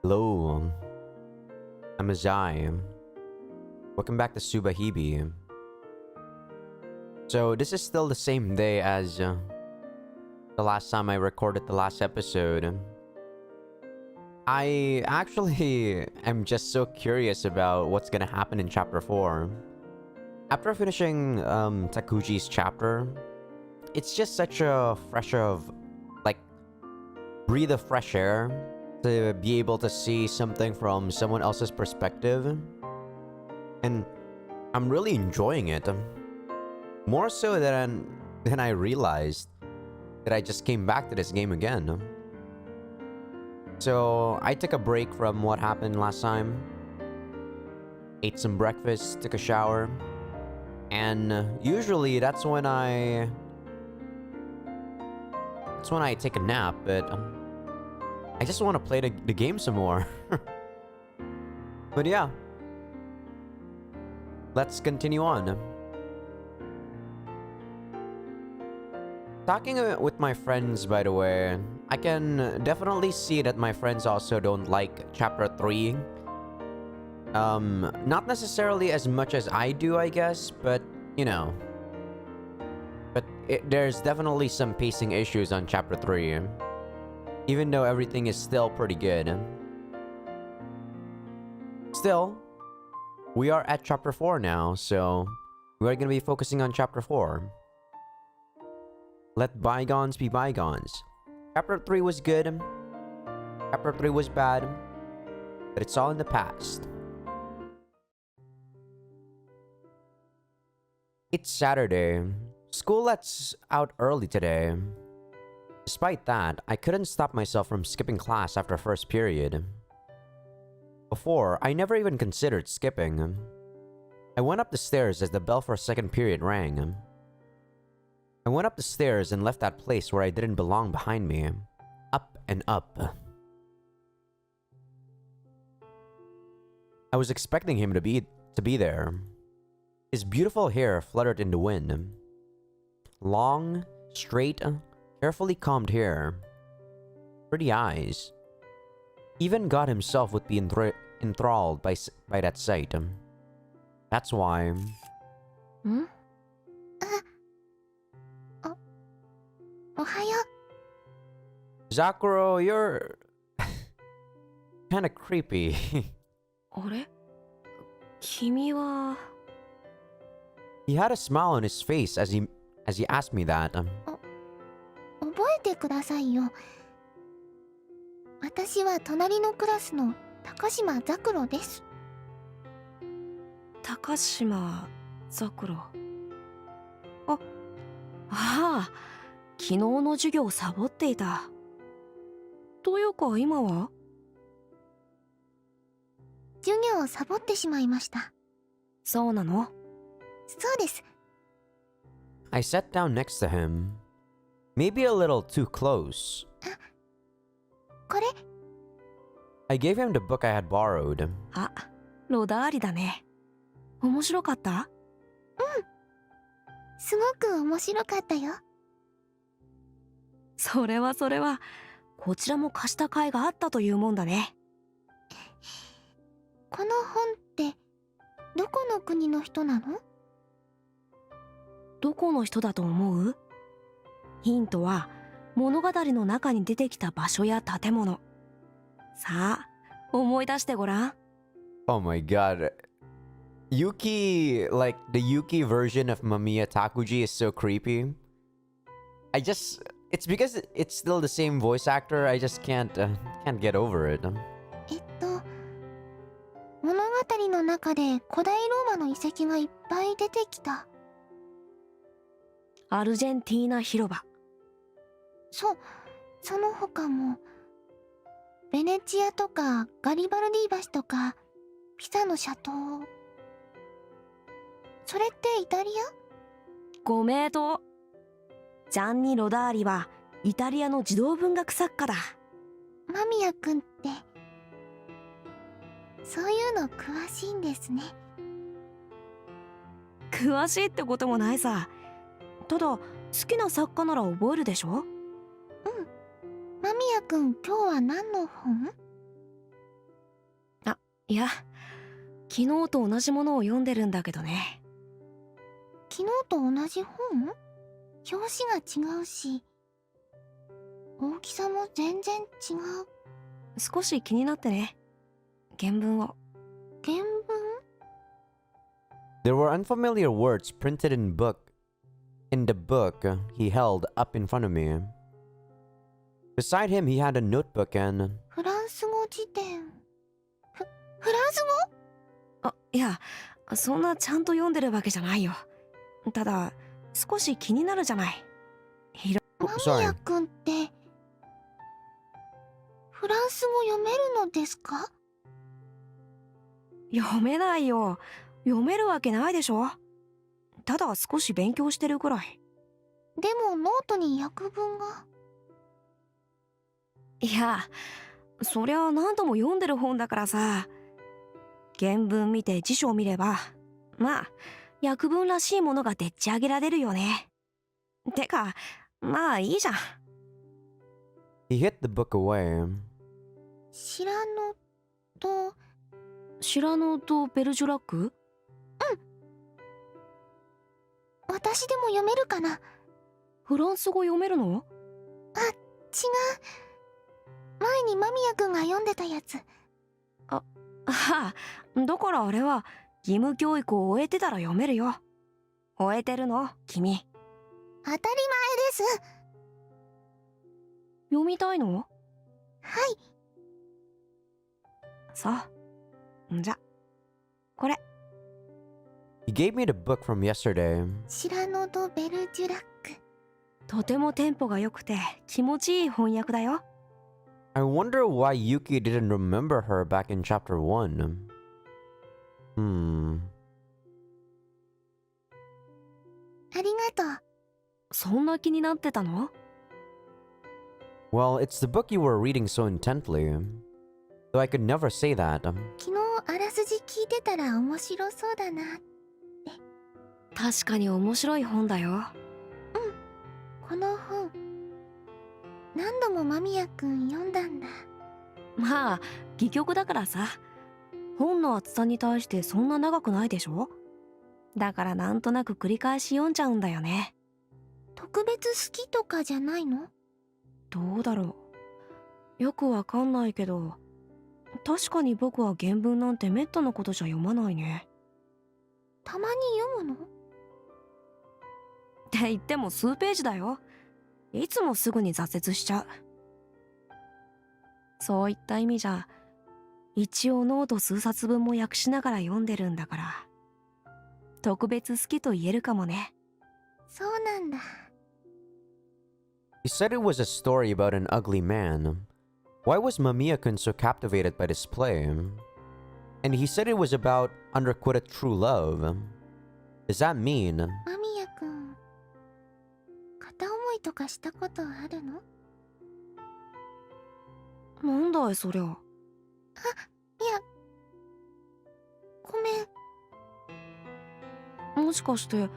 Hello, I'm Azai. Welcome back to Subahibi. So this is still the same day as the last time I recorded the last episode. I actually am just so curious about what's gonna happen in chapter 4. After finishing Takuji's chapter, it's just such a breathe of fresh air to be able to see something from someone else's perspective. And I'm really enjoying it. More so than I realized that I just came back to this game again. So I took a break from what happened last time. Ate some breakfast, took a shower. And usually that's when I take a nap, but I just want to play the game some more. But yeah, let's continue on. Talking with my friends, by the way, I can definitely see that my friends also don't like chapter 3. Not necessarily as much as I do, I guess, but you know. But there's definitely some pacing issues on chapter 3. Even though everything is still pretty good. Still, we are at chapter 4 now, so we are going to be focusing on chapter 4. Let bygones be bygones. Chapter 3 was good. Chapter 3 was bad. But it's all in the past. It's Saturday. School lets out early today. Despite that, I couldn't stop myself from skipping class after first period. Before, I never even considered skipping. I went up the stairs as the bell for second period rang. I went up the stairs and left that place where I didn't belong behind me. Up and up. I was expecting him to be there. His beautiful hair fluttered in the wind. Long, straight, carefully combed hair. Pretty eyes. Even God himself would be enthralled by that sight. That's why... Zakuro, you're... kinda creepy. あれ君は He had a smile on his face as he asked me that. 覚えてくださいよ。私は隣のクラスの高島ザクロです。高島ザクロ。ああ、昨日の授業をサボっていた。というか今は？授業をサボってしまいました。そうなの？そうです。I sat down next to him. Maybe a little too close. これ I gave him the book I had borrowed. あ、ロダーリだね。面白かった？すごく面白かったよ。それはこちらも貸した甲斐があったというもんだね。この本ってどこの国の人なの？どこの人だと思う？ヒントは物語の中に出てきた場所や建物。さあ、思い出してごらん。Oh my god. Yuki, like the Yuki version of Mamiya Takuji is so creepy. It's because it's still the same voice actor. I just can't get over it. 物語の中で古代ローマの遺跡がいっぱい出てきた。アルジェンティーナ広場。その他もベネチアとかガリバルディ橋とかピサの斜塔。それってイタリア？ご名答。ジャンニ・ロダーリはイタリアの児童文学作家だ。間宮くんってそういうの詳しいんですね。詳しいってこともないさ。ただ好きな作家なら覚えるでしょ？間宮くん今日は何の本？いや、昨日と同じものを読んでるんだけどね。昨日と同じ本？表紙が違うし、大きさも全然違う。少し気になってね。原文を。原文？ There were unfamiliar words printed in the book he held up in front of me. Beside him, he had a notebook and フランス語辞典。フランス語？あ、いや、そんなちゃんと読んでるわけじゃないよ。ただ、少し気になるじゃない。間宮くんって、フランス語読めるのですか？読めないよ。読めるわけないでしょ。ただ少し勉強してるくらい。でもノートに訳文が。いや、そりゃ何度も読んでる本だからさ。原文見て辞書を見れば、まあ訳文らしいものがでっち上げられるよね。てか、まあいいじゃん。he hid the book away. シラノと、シラノとベルジュラック？私でも読めるかな？フランス語読めるの？違う。前に間宮くんが読んでたやつ。ああ、だからあれは義務教育を終えてたら読めるよ。終えてるの君？当たり前です。読みたいの？はい。そう。じゃ、これ。He gave me the book from yesterday. シラノとベルジュラック。とてもテンポが良くて気持ちいい翻訳だよ。I wonder why Yuki didn't remember her back in chapter 1. ありがとう。そんな気になってたの？ Well, it's the book you were reading so intently. Though I could never say that. 昨日あらすじ聞いてたら面白そうだな。確かに面白い本だよ。この本、何度も間宮くん読んだんだ。まあ戯曲だからさ。本の厚さに対してそんな長くないでしょ。だからなんとなく繰り返し読んじゃうんだよね。特別好きとかじゃないの？どうだろう。よくわかんないけど、確かに僕は原文なんてめったなことじゃ読まないね。たまに読むの？って言っても数ページだよ。いつもすぐに挫折しちゃう。そういった意味じゃ、一応ノート数冊分も訳しながら読んでるんだから、特別好きと言えるかもね。そうなんだ。He said it was a story about an ugly man. Why was Mamiya-kun so captivated by this play? And he said it was about unrequited true love. Does that mean 間宮くん、片思いとかしたことあるの？なんだいそりゃ。いや、ごめん。もしかして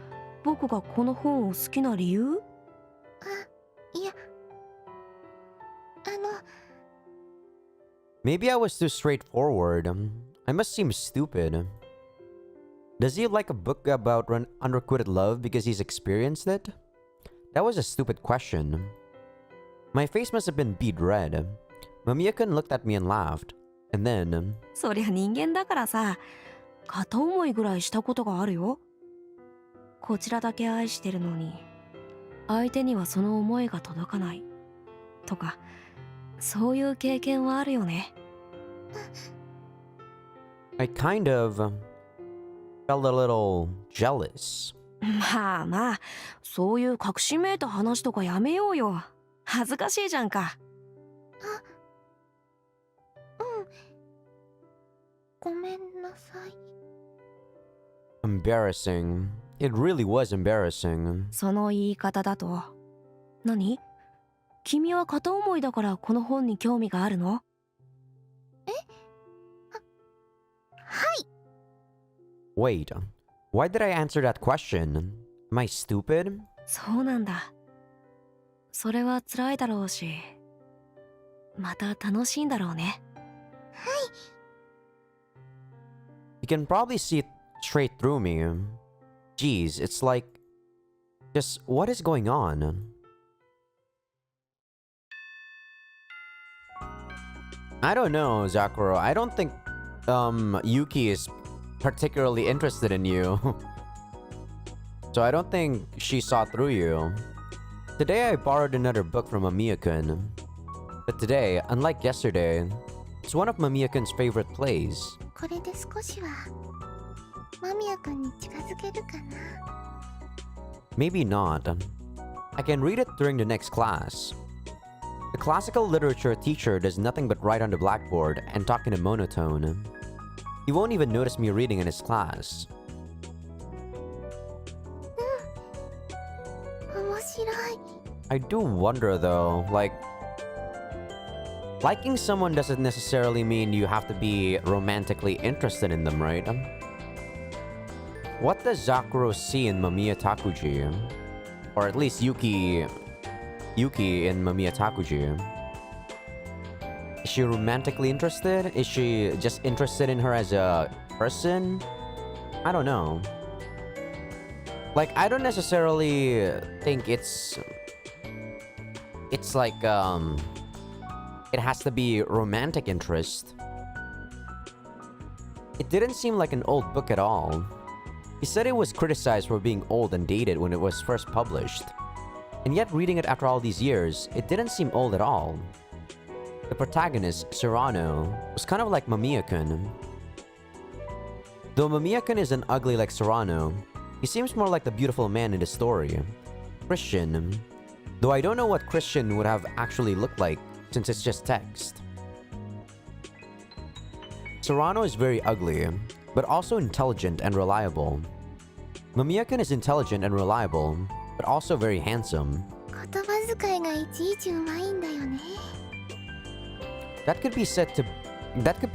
僕がこの本を好きな理由？いや、maybe I was too straightforward? I must seem stupid. Does he like a book about unrequited love because he's experienced it? That was a stupid question. My face must have been bead red. Mamiya-kun looked at me and laughed. And then, そりゃ人間だからさ、片思いぐらいしたことがあるよ。こちらだけ愛してるのに、相手にはその思いが届かない。とか、そういう経験はあるよね。I kind of felt a little jealous. まあまあ、そういう確信めいた話とかやめようよ。恥ずかしいじゃんか。ごめんなさい。Embarrassing. It really was embarrassing. その言い方だと。何？君は片思いだからこの本に興味があるの？はい。 Wait, why did I answer that question? Am I stupid? そうなんだ。それは辛いだろうし、また楽しいんだろうね。can probably see straight through me. Jeez, it's like... just what is going on? I don't know, Zakuro. I don't think Yuki is particularly interested in you. So I don't think she saw through you. Today I borrowed another book from Mamiya-kun. But today, unlike yesterday, it's one of Mamiya-kun's favorite plays. これで少しは間宮君に近づけるかな。 Maybe not. I can read it during the next class. The classical literature teacher does nothing but write on the blackboard and talk in a monotone. He won't even notice me reading in his class. 面白い。 I do wonder though, like... liking someone doesn't necessarily mean you have to be romantically interested in them, right? What does Zakuro see in Mamiya Takuji? Or at least Yuki in Mamiya Takuji? Is she romantically interested? Is she just interested in her as a person? I don't know. Like, I don't necessarily think it's like, it has to be romantic interest. It didn't seem like an old book at all. He said it was criticized for being old and dated when it was first published. And yet reading it after all these years, it didn't seem old at all. The protagonist, Serrano, was kind of like Mamiya-kun. Though Mamiya-kun isn't ugly like Serrano, he seems more like the beautiful man in the story. Christian. Though I don't know what Christian would have actually looked like, since it's just text. Serrano is very ugly, but also intelligent and reliable. Mamiya-kun is intelligent and reliable, but also very handsome. 言葉遣いがいちいちうまいんだよね。 That could be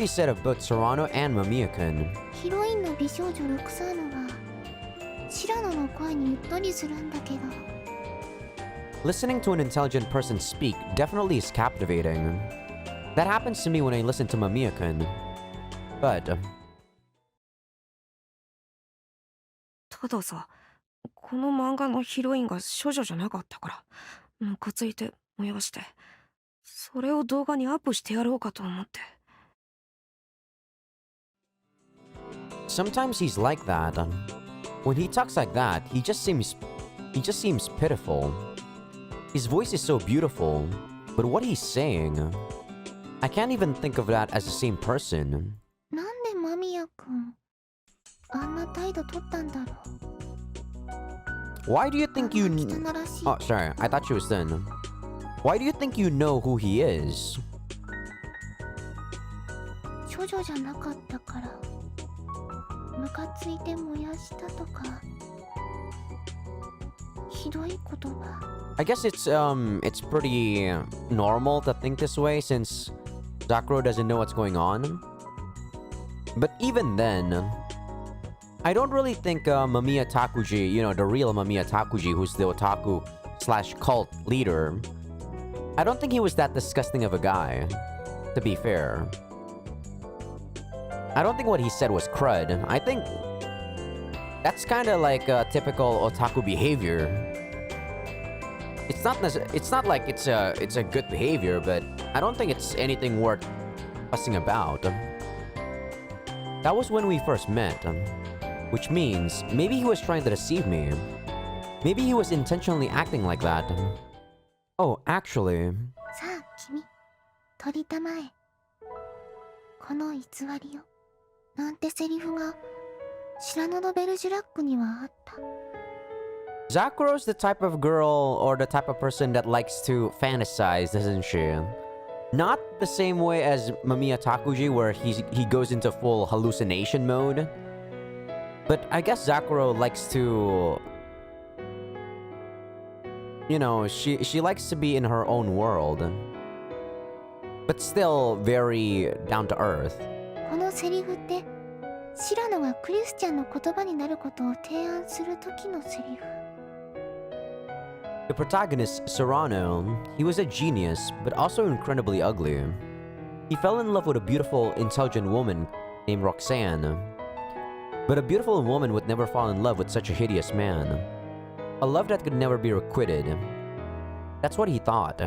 said of both Serrano and Mamiya-kun. ヒロインの美少女ロクサーヌは白野の声にうっとりするんだけど。 Listening to an intelligent person speak definitely is captivating. That happens to me when I listen to Mamiya-kun. But... たださ、この漫画のヒロインが処女じゃなかったから、ムカついて燃やして、それを動画にアップしてやろうかと思って。Sometimes he's like that. When he talks like that, he just seems pitiful. His voice is so beautiful, but what he's saying, I can't even think of that as the same person. なんで間宮君あんな態度取ったんだろう。 Why do you think you... 汚らしい。 Oh, sorry. I thought she was thin. Why do you think you know who he is? 処女じゃなかったからムカついて燃やしたとかひどい言葉。 I guess it's pretty normal to think this way since Zakuro doesn't know what's going on. But even then, I don't really think Mamiya Takuji, you know, the real Mamiya Takuji, who's the otaku / cult leader, I don't think he was that disgusting of a guy, to be fair. I don't think what he said was crud. I think that's kind of like typical otaku behavior. It's not like it's a good behavior, but I don't think it's anything worth fussing about. That was when we first met, which means maybe he was trying to deceive me. Maybe he was intentionally acting like that. Oh, actually... さあ君取りたまえ。この偽りよなんてセリフが白野のベルジュラックにはあった。 Zakuro's the type of girl or the type of person that likes to fantasize, isn't she? Not the same way as Mamiya Takuji where he goes into full hallucination mode. But I guess Zakuro likes to... You know, she likes to be in her own world. But still very down to earth. このセリフって白野がクリスチャンの言葉になることを提案する時のセリフ。 The protagonist, Serrano, he was a genius, but also incredibly ugly. He fell in love with a beautiful, intelligent woman named Roxanne. But a beautiful woman would never fall in love with such a hideous man. A love that could never be requited. That's what he thought.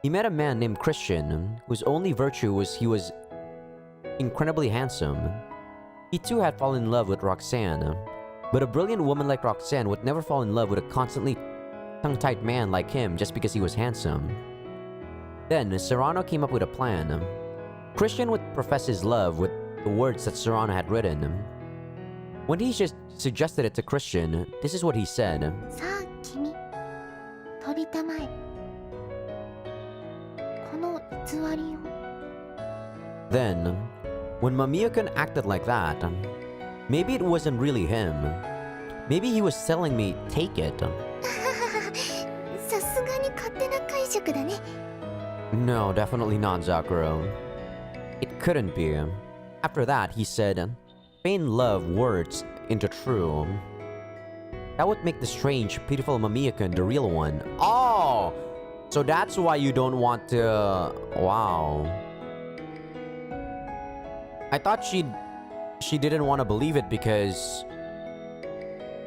He met a man named Christian, whose only virtue was he was incredibly handsome. He too had fallen in love with Roxanne. But a brilliant woman like Roxanne would never fall in love with a constantly tongue-tied man like him just because he was handsome. Then, Serrano came up with a plan. Christian would profess his love with the words that Serrano had written. When he just suggested it to Christian, this is what he said. さあ君取りたまえこの偽りを Then, when Mamiya-kun acted like that, maybe it wasn't really him. Maybe he was telling me, take it. さすがに勝手な解釈だね No, definitely not, Zakuro. It couldn't be. After that, he said, feign love words into true. That would make the strange, beautiful Mamiya-kun the real one. Oh! So that's why you don't want to... Wow. I thought she didn't want to believe it because...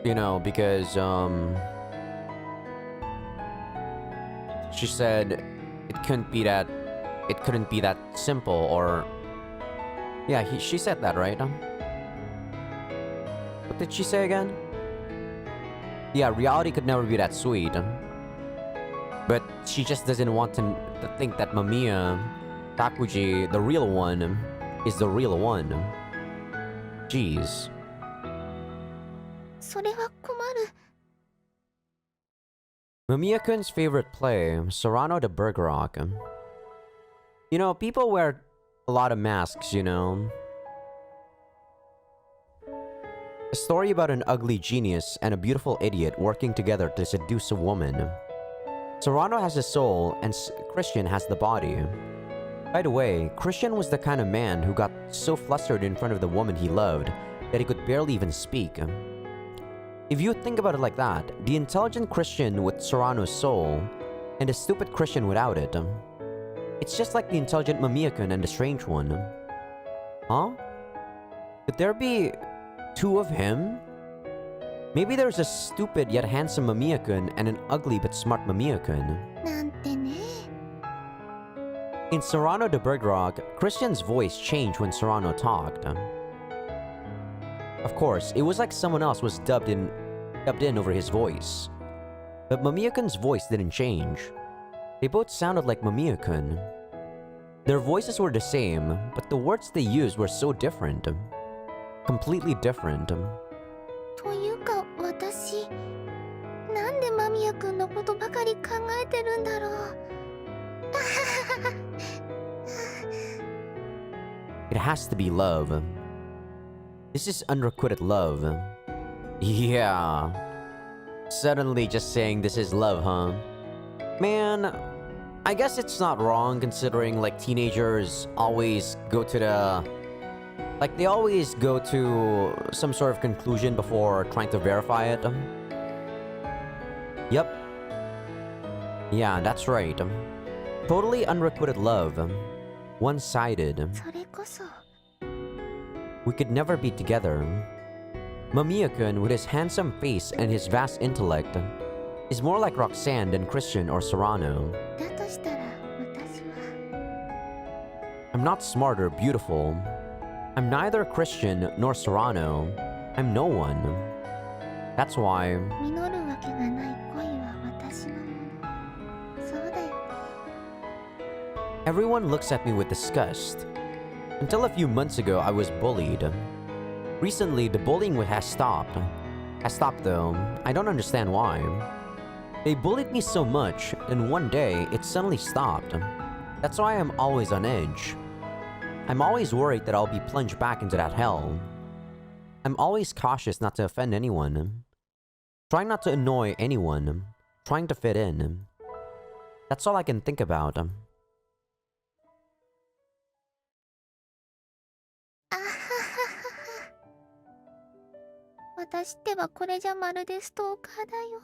You know, because, she said it couldn't be that simple, or... Yeah, she said that, right? What did she say again? Yeah, reality could never be that sweet. But she just doesn't want to think that Mamiya, Takuji, the real one, is the real one. Jeez. それは困る Mamiya-kun's favorite play, Serrano de Bergerac. You know, people wear a lot of masks, you know. A story about an ugly genius and a beautiful idiot working together to seduce a woman. Serrano has the soul and Christian has the body. By the way, Christian was the kind of man who got so flustered in front of the woman he loved that he could barely even speak. If you think about it like that, the intelligent Christian with Serrano's soul, and the stupid Christian without it, it's just like the intelligent Mamiya-kun and the strange one. Huh? Could there be two of him? Maybe there's a stupid yet handsome Mamiya-kun and an ugly but smart Mamiya-kun. なんてね In Serrano de Bergerac, Christian's voice changed when Serrano talked. Of course, it was like someone else was dubbed in over his voice. But Mamiya-kun's voice didn't change. They both sounded like Mamiya-kun. Their voices were the same, but the words they used were so different. Completely different. というか私なんで間宮くんのことばかり考えてるんだろう It has to be love. This is unrequited love. Yeah. Suddenly just saying this is love, huh? Man, I guess it's not wrong considering like teenagers always go to the... Like they always go to some sort of conclusion before trying to verify it. Yep. Yeah, that's right. Totally unrequited love. One-sided. それこそ We could never be together. Mamiya-kun, with his handsome face and his vast intellect, is more like Roxanne than Christian or Serrano. だとしたら私は I'm not smart or beautiful. I'm neither Christian nor Serrano. I'm no one. That's why... 実るわけがない恋は私のものそうだよ Everyone looks at me with disgust. Until a few months ago, I was bullied. Recently, the bullying has stopped. Has stopped though. I don't understand why. They bullied me so much, and one day, it suddenly stopped. That's why I'm always on edge. I'm always worried that I'll be plunged back into that hell. I'm always cautious not to offend anyone. Trying not to annoy anyone. Trying to fit in. That's all I can think about. あははは私ってばこれじゃまるでストーカーだよ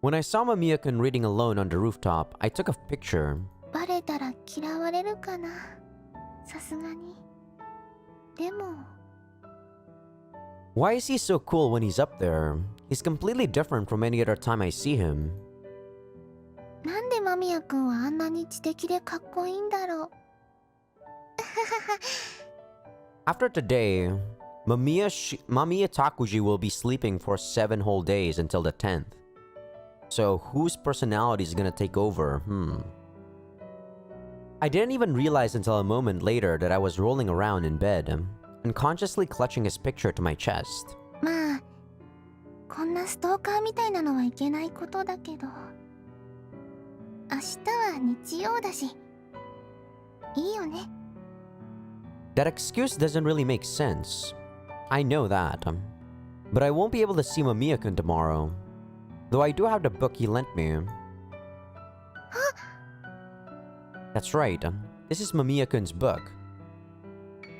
When I saw Mamiya-kun reading alone on the rooftop, I took a picture. バレたら嫌われるかなさすがにでも Why is he so cool when he's up there? He's completely different from any other time I see him. なんで間宮くんはあんなに知的でかっこいいんだろう。After today, Mamiya Takuji will be sleeping for 7 whole days until the 10th. So whose personality is gonna take over? I didn't even realize until a moment later that I was rolling around in bed, unconsciously clutching his picture to my chest. まあこんなストーカーみたいなのはいけないことだけど、明日は日曜だしいいよね。 That excuse doesn't really make sense. I know that. But I won't be able to see Mamiya-kun tomorrow. Though I do have the book he lent me. That's right. This is Mamiya-kun's book.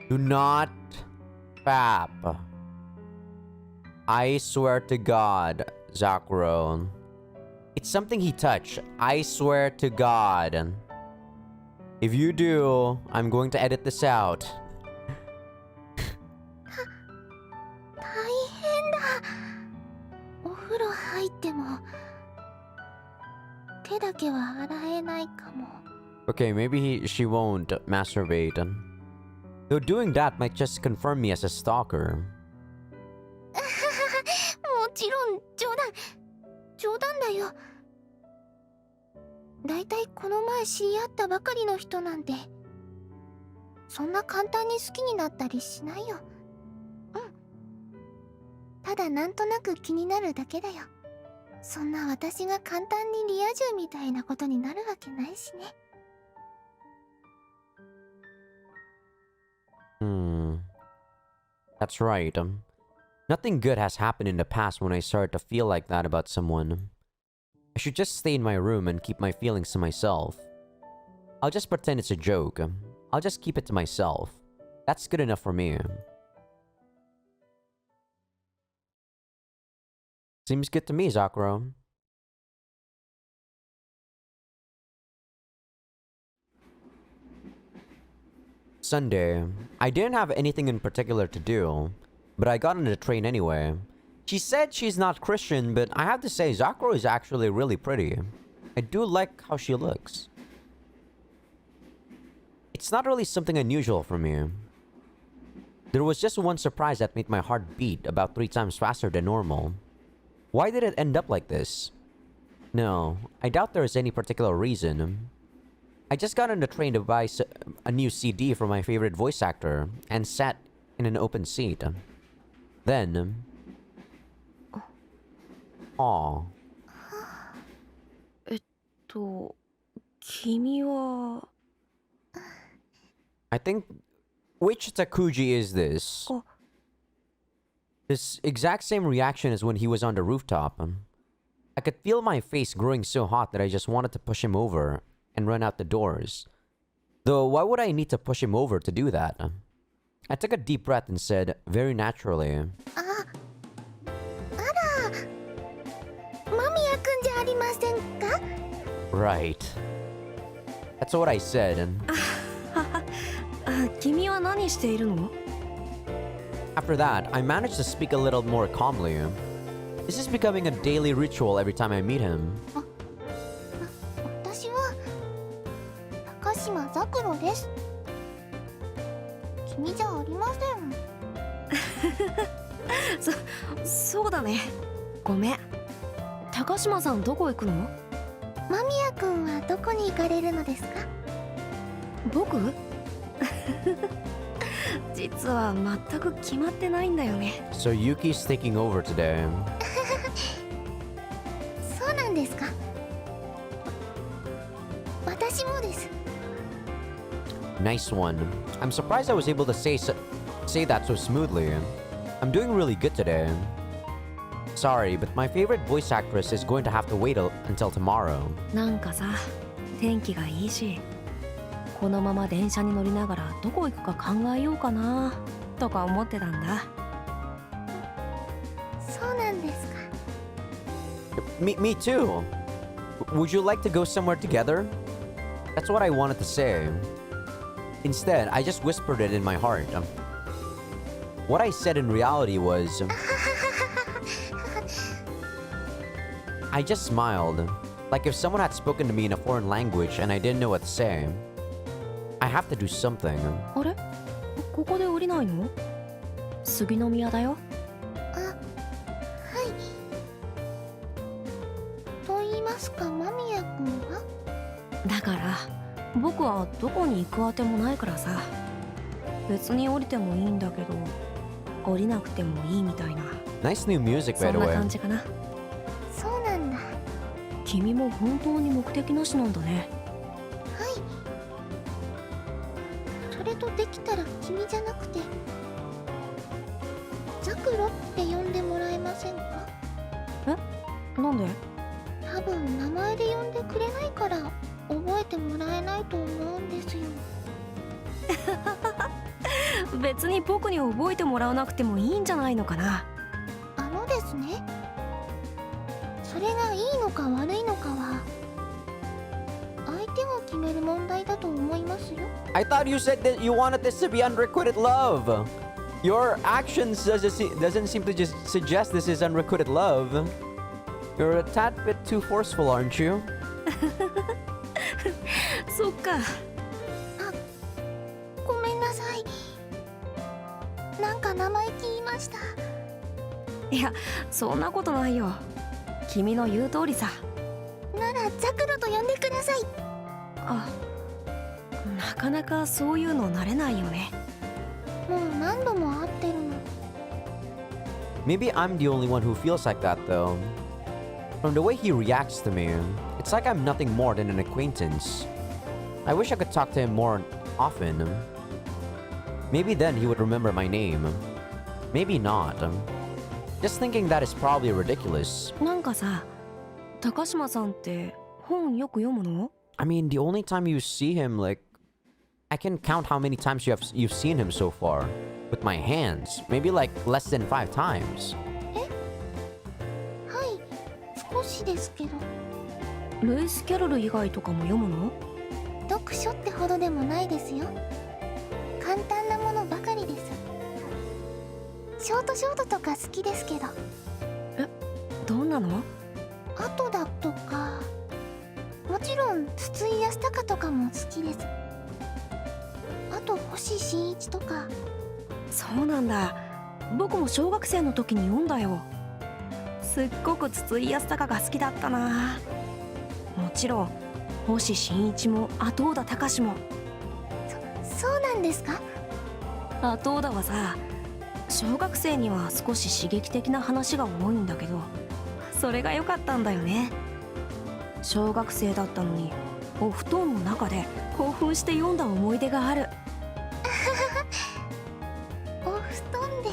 Do not fap. I swear to God, Zakuro. It's something he touched. I swear to God. If you do, I'm going to edit this out. 大変だ。お風呂入っても手だけは洗えないかも。 Okay, maybe she won't masturbate. Though doing that might just confirm me as a stalker. もちろん冗談だよ。だいたいこの前知り合ったばかりの人なんてそんな簡単に好きになったりしないよ。ただなんとなく気になるだけだよ。そんな私が簡単にリア充みたいなことになるわけないしね。That's right. Nothing good has happened in the past when I started to feel like that about someone. I should just stay in my room and keep my feelings to myself. I'll just pretend it's a joke. I'll just keep it to myself. That's good enough for me. Seems good to me, Zakuro. Sunday. I didn't have anything in particular to do, but I got on the train anyway. She said she's not Christian, but I have to say Zakuro is actually really pretty. I do like how she looks. It's not really something unusual for me. There was just one surprise that made my heart beat about 3 times faster than normal. Why did it end up like this? No, I doubt there is any particular reason. I just got on the train to buy a new CD for my favorite voice actor and sat in an open seat. Then... Aw. 君は I think... Which Takuji is this? Oh. This exact same reaction as when he was on the rooftop. I could feel my face growing so hot that I just wanted to push him over and run out the doors. Though, why would I need to push him over to do that? I took a deep breath and said, very naturally, あら、間宮くんじゃありませんか？ Right. That's what I said, and 君は何しているの？ after that, I managed to speak a little more calmly. This is becoming a daily ritual every time I meet him. 私は高島ザクロです。君じゃありません。そうだね。ごめん。高島さんどこ行くの？間宮くんはどこに行かれるのですか？僕？実は全く決まってないんだよね。 So Yuki's taking over today. そうなんですか。私もです。 Nice one. I'm surprised I was able to say that so smoothly. I'm doing really good today. Sorry, but my favorite voice actress is going to have to wait until tomorrow. なんかさ、天気がいいし、このまま電車に乗りながらどこ行くか考えようかなとか思ってたんだ。そうなんですか。Me too. Would you like to go somewhere together? That's what I wanted to say. Instead, I just whispered it in my heart. What I said in reality was... I just smiled. Like if someone had spoken to me in a foreign language and I didn't know what to say. I have to do something. あれここで降りないの？杉宮だよ。あ、はい。と言いますか、間宮君は？だから僕はどこに行くあてもないからさ。別に降りてもいいんだけど降りなくてもいいみたいな。 Nice new music, そ by ん the な way. 感じかな。そうなんだ。は君も本当に目的なしなんだね。い。それとできたら君じゃなくてザクロって呼んでもらえませんか？なんで？多分名前で呼んでくれないから覚えてもらえないと思うんですよ。別に僕に覚えてもらわなくてもいいんじゃないのかな。あのですね、それがいいのか悪いのかは相手が決める問題だと思いますよ。 I thought you said that you wanted this to be unrequited love. Your actions doesn't seem to just suggest this is unrequited love. You're a tad bit too forceful, aren't you? そっか。ごめんなさい。なんか生意気言いました。いや、そんなことないよ。君の言う通りさ。ならザクロと呼んでください。あ、なかなかそういうの慣れないよね。もう何度も会ってるの。 Maybe I'm the only one who feels like that, though. From the way he reacts to me, it's like I'm nothing more than an acquaintance. I wish I could talk to him more often. Maybe then he would remember my name. Maybe not. Just thinking that is probably ridiculous. なんかさ、高島さんって本よく読むの？ I mean, the only time you see him, like... I can count how many times you've seen him so far. With my hands. Maybe like less than 5 times. はい、少しですけど。ルイス・キャロル以外とかも読むの？読書ってほどでもないですよ。簡単なものばかりです。ショートとか好きですけど。どんなの？あとだとか、もちろん筒井康隆とかも好きです。あと星新一とか。そうなんだ。僕も小学生の時に読んだよ。すっごく筒井康隆が好きだったな。もちろん星新一も後田隆も。そうなんですか？後田はさ、小学生には少し刺激的な話が多いんだけど、それが良かったんだよね。小学生だったのにお布団の中で興奮して読んだ思い出がある。お布団で。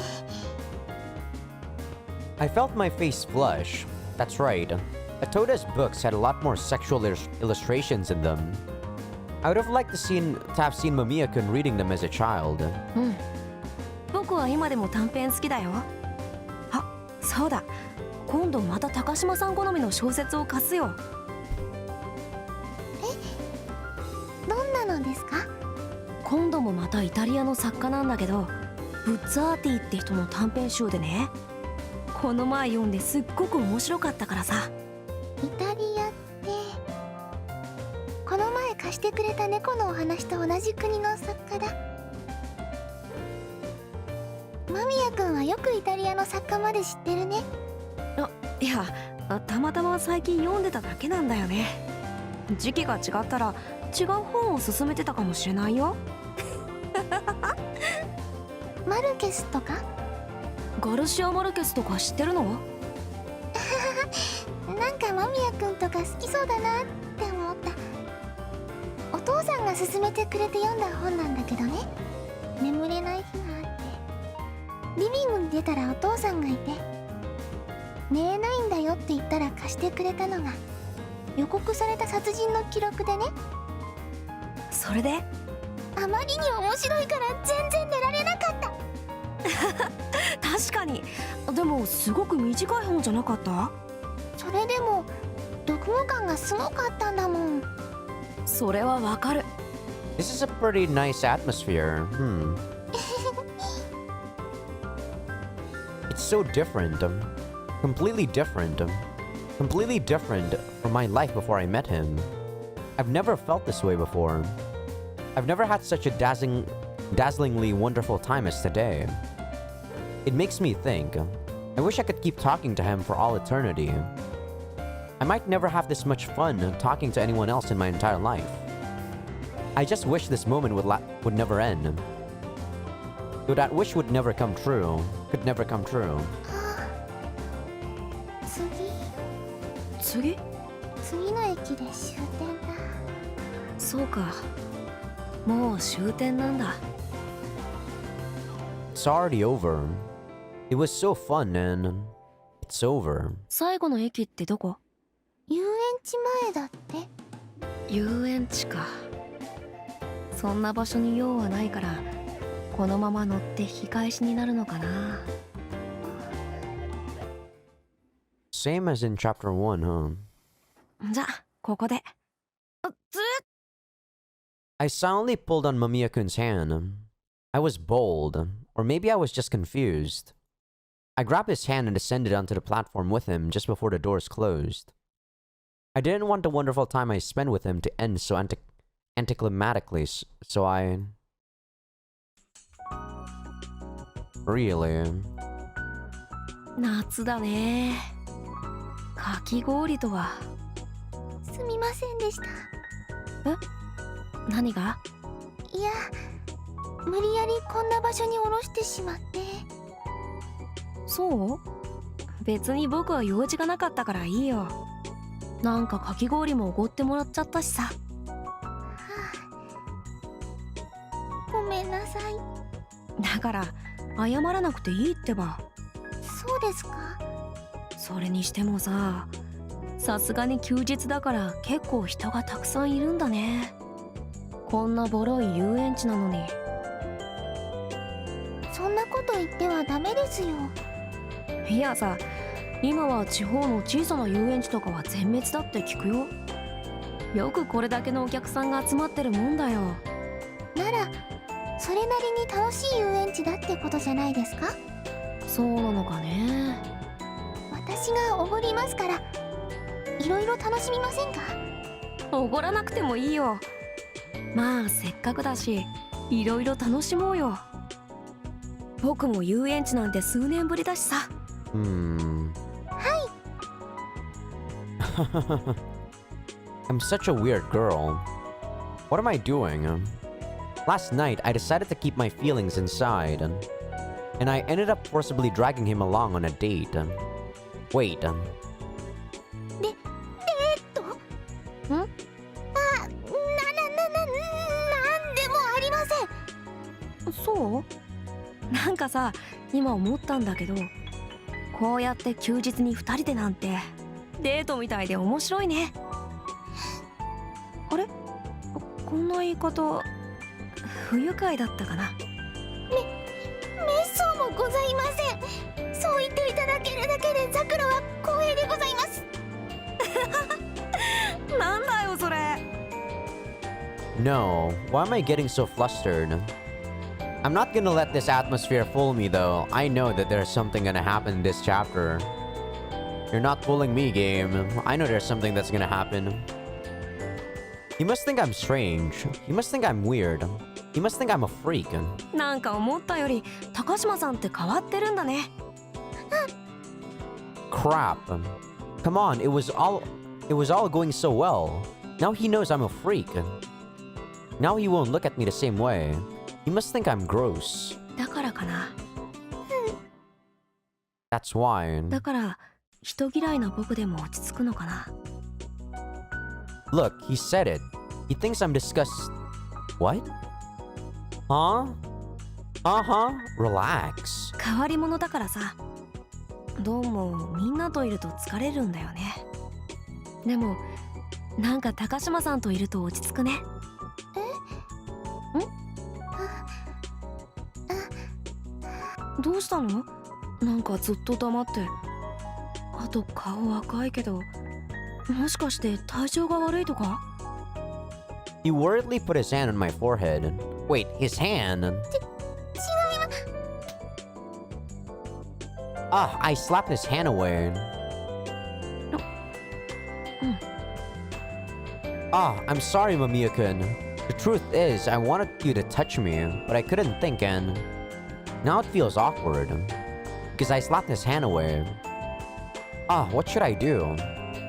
I felt my face flush. That's right. Atoda's books had a lot more sexual illustrations in them. I would have liked to have seen Mamiya-kun reading them as a child. うん。僕は今でも短編好きだよ。あ、そうだ。今度また高島さん好みの小説を貸すよ。どんなのですか？今度もまたイタリアの作家なんだけど、ブッツァーティって人の短編集でね。この前読んですっごく面白かったからさ。イタリアって、この前貸してくれた猫のお話と同じ国の作家だ。間宮君はよくイタリアの作家まで知ってるね。いや、たまたま最近読んでただけなんだよね。時期が違ったら違う本を勧めてたかもしれないよ。マルケスとか？ガルシア・マルケスとか知ってるの？なんか間宮君とか好きそうだなって思った。お父さんが勧めてくれて読んだ本なんだけどね。眠れない日があって、リビングに出たらお父さんがいて、寝れないんだよって言ったら貸してくれたのが予告された殺人の記録でね。それで？あまりに面白いから全然寝られなかった。確かに。でもすごく短い本じゃなかった？それでも読後感がすごかったんだもん。それはわかる。 This is a pretty nice atmosphere. It's so different. Completely different. Completely different from my life before I met him. I've never felt this way before. I've never had such a dazzlingly wonderful time as today. It makes me think. I wish I could keep talking to him for all eternity. I might never have this much fun talking to anyone else in my entire life. I just wish this moment would never end. Though that wish would never come true. Could never come true. 次次の駅で終点だ。そうか。もう終点なんだ。It's already over. It was so fun and it's over. 最後の駅ってどこ？遊園地前だって。遊園地か。そんな場所に用はないから、このまま乗って引き返しになるのかな。Same as in chapter 1, huh? じゃ、ここで。I silently pulled on Mamiya-kun's hand. I was bold, or maybe I was just confused. I grabbed his hand and descended onto the platform with him just before the doors closed. I didn't want the wonderful time I spent with him to end so anticlimactically, so I... Really? 夏だね。かき氷とは。すみませんでした。何が？いや、無理やりこんな場所に降ろしてしまって。そう？別に僕は用事がなかったからいいよ。なんかかき氷もおごってもらっちゃったしさ。ごめんなさい。だから謝らなくていいってば。そうですか？それにしてもさ、さすがに休日だから結構人がたくさんいるんだね。こんなボロい遊園地なのに。そんなこと言ってはダメですよ。いやさ、今は地方の小さな遊園地とかは全滅だって聞くよ。よくこれだけのお客さんが集まってるもんだよ。ならそれなりに楽しい遊園地だってことじゃないですか？そうなのかね。私がおごりますから、いろいろ楽しみませんか？おごらなくてもいいよ。まあせっかくだし、いろいろ楽しもうよ。僕も遊園地なんて数年ぶりだしさ。はい。I'm such a weird girl. What am I doing? Last night, I decided to keep my feelings inside, and I ended up forcibly dragging him along on a date. Wait. デート？ん？なんでもありません。そう？なんかさ、今思ったんだけど、こうやって休日に2人でなんてデートみたいで面白いね。あれ？こんな言い方不愉快だったかな。めっそうもございません。そう言っていただけるだけでザクロは光栄でございます。なんだよそれ。No, why am I getting so flustered? I'm not gonna let this atmosphere fool me though. I know that there's something gonna happen in this chapter. You're not fooling me, game. I know there's something that's gonna happen. You must think I'm strange. You must think I'm weird. You must think I'm a freak. なんか思ったより高島さんって変わってるんだね。Crap. Come on, it was all going so well. Now he knows I'm a freak. Now he won't look at me the same way. He must think I'm gross. だからかな。That's why. だから人嫌いな僕でも落ち着くのかな。Look, he said it. He thinks I'm What? Huh? Relax. 変わり者だからさ。どうもみんなといると疲れるんだよね。でもなんか高島さんといると落ち着くね。どうしたの？なんかずっと黙って。あと顔赤いけど、もしかして体調が悪いとか？ He worriedly put his hand on my forehead. Wait, his hand? Ah, I slapped his hand away. Ah, I'm sorry, Mamiya-kun. The truth is, I wanted you to touch me, but I couldn't think, and now it feels awkward. Because I slapped his hand away. Ah, what should I do?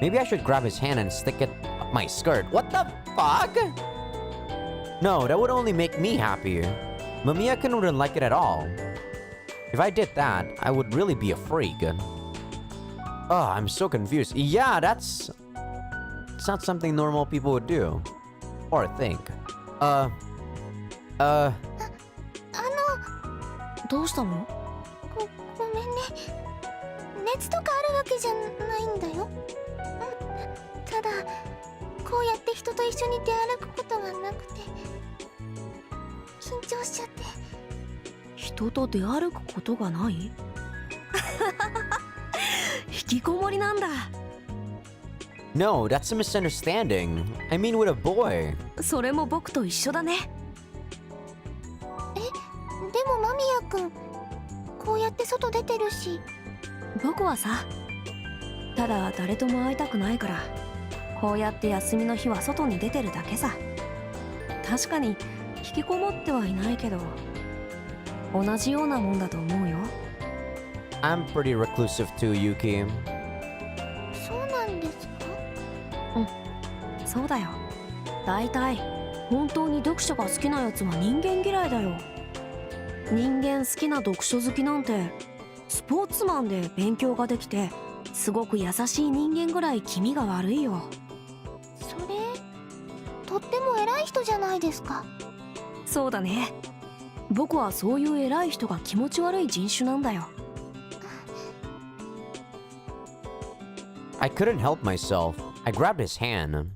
Maybe I should grab his hand and stick it up my skirt. What the fuck? No, that would only make me happy. Mamiya-kun wouldn't like it at all. If I did that, I would really be a freak. Oh, I'm so confused. Yeah, it's not something normal people would do. Or think. どうしたの？ごめんね。熱とかあるわけじゃないんだよ。ただこうやって人と一緒に出歩くことがなくて緊張しちゃって。人と出歩くことがない？引きこもりなんだ。No, that's a misunderstanding. I mean with a boy. それも僕と一緒だね。でも間宮くんこうやって外出てるし。僕はさ、ただ誰とも会いたくないからこうやって休みの日は外に出てるだけさ。確かに引きこもってはいないけど同じようなもんだと思うよ。 I'm pretty reclusive too, Yuki. そうなんですか？そうだよ。だいたい本当に読書が好きなやつは人間嫌いだよ。人間好きな読書好きなんてスポーツマンで勉強ができてすごく優しい人間ぐらい気味が悪いよ。それとっても偉い人じゃないですか。そうだね。僕はそういう偉い人が気持ち悪い人種なんだよ。I couldn't help myself. I grabbed his hand.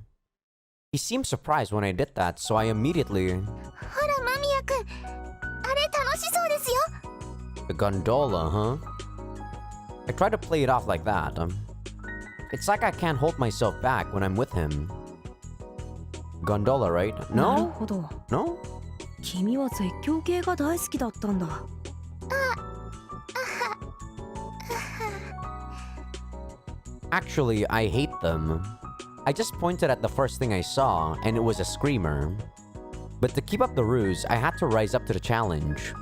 He seemed surprised when I did that, so I immediately... ほら間宮くん、あれ楽しそうですよ。 The gondola, huh? I try to play it off like that. It's like I can't hold myself back when I'm with him. Gondola, right? なる No? ほど。 No? 君は絶叫系が大好きだったんだ。Actually, I hate them. I just pointed at the first thing I saw, and it was a screamer. But to keep up the ruse, I had to rise up to the challenge.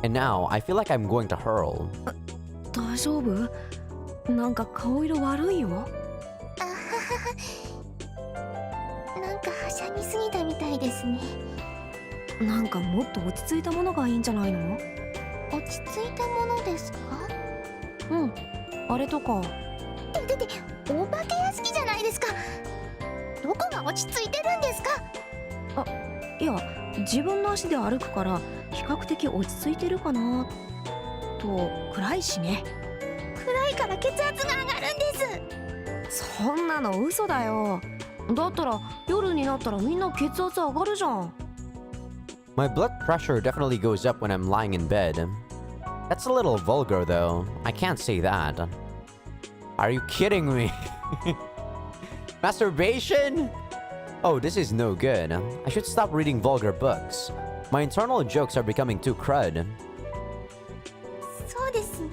And now, I feel like I'm going to hurl. 大丈夫？なんか顔色悪いよ。なんかはしゃぎすぎたみたいですね。なんかもっと落ち着いたものがいいんじゃないの？落ち着いたものですか？うん、あれとか。だってお化け屋敷じゃないですか。どこが落ち着いてるんですか？いや、自分の足で歩くから比較的落ち着いてるかなと。暗いしね。暗いから血圧が上がるんです。そんなの嘘だよ。だったら夜になったらみんな血圧上がるじゃん。My blood pressure definitely goes up when I'm lying in bed. That's a little vulgar, though. I can't say that. Are you kidding me? Masturbation? Oh, this is no good. I should stop reading vulgar books. My internal jokes are becoming too crud. そうですね。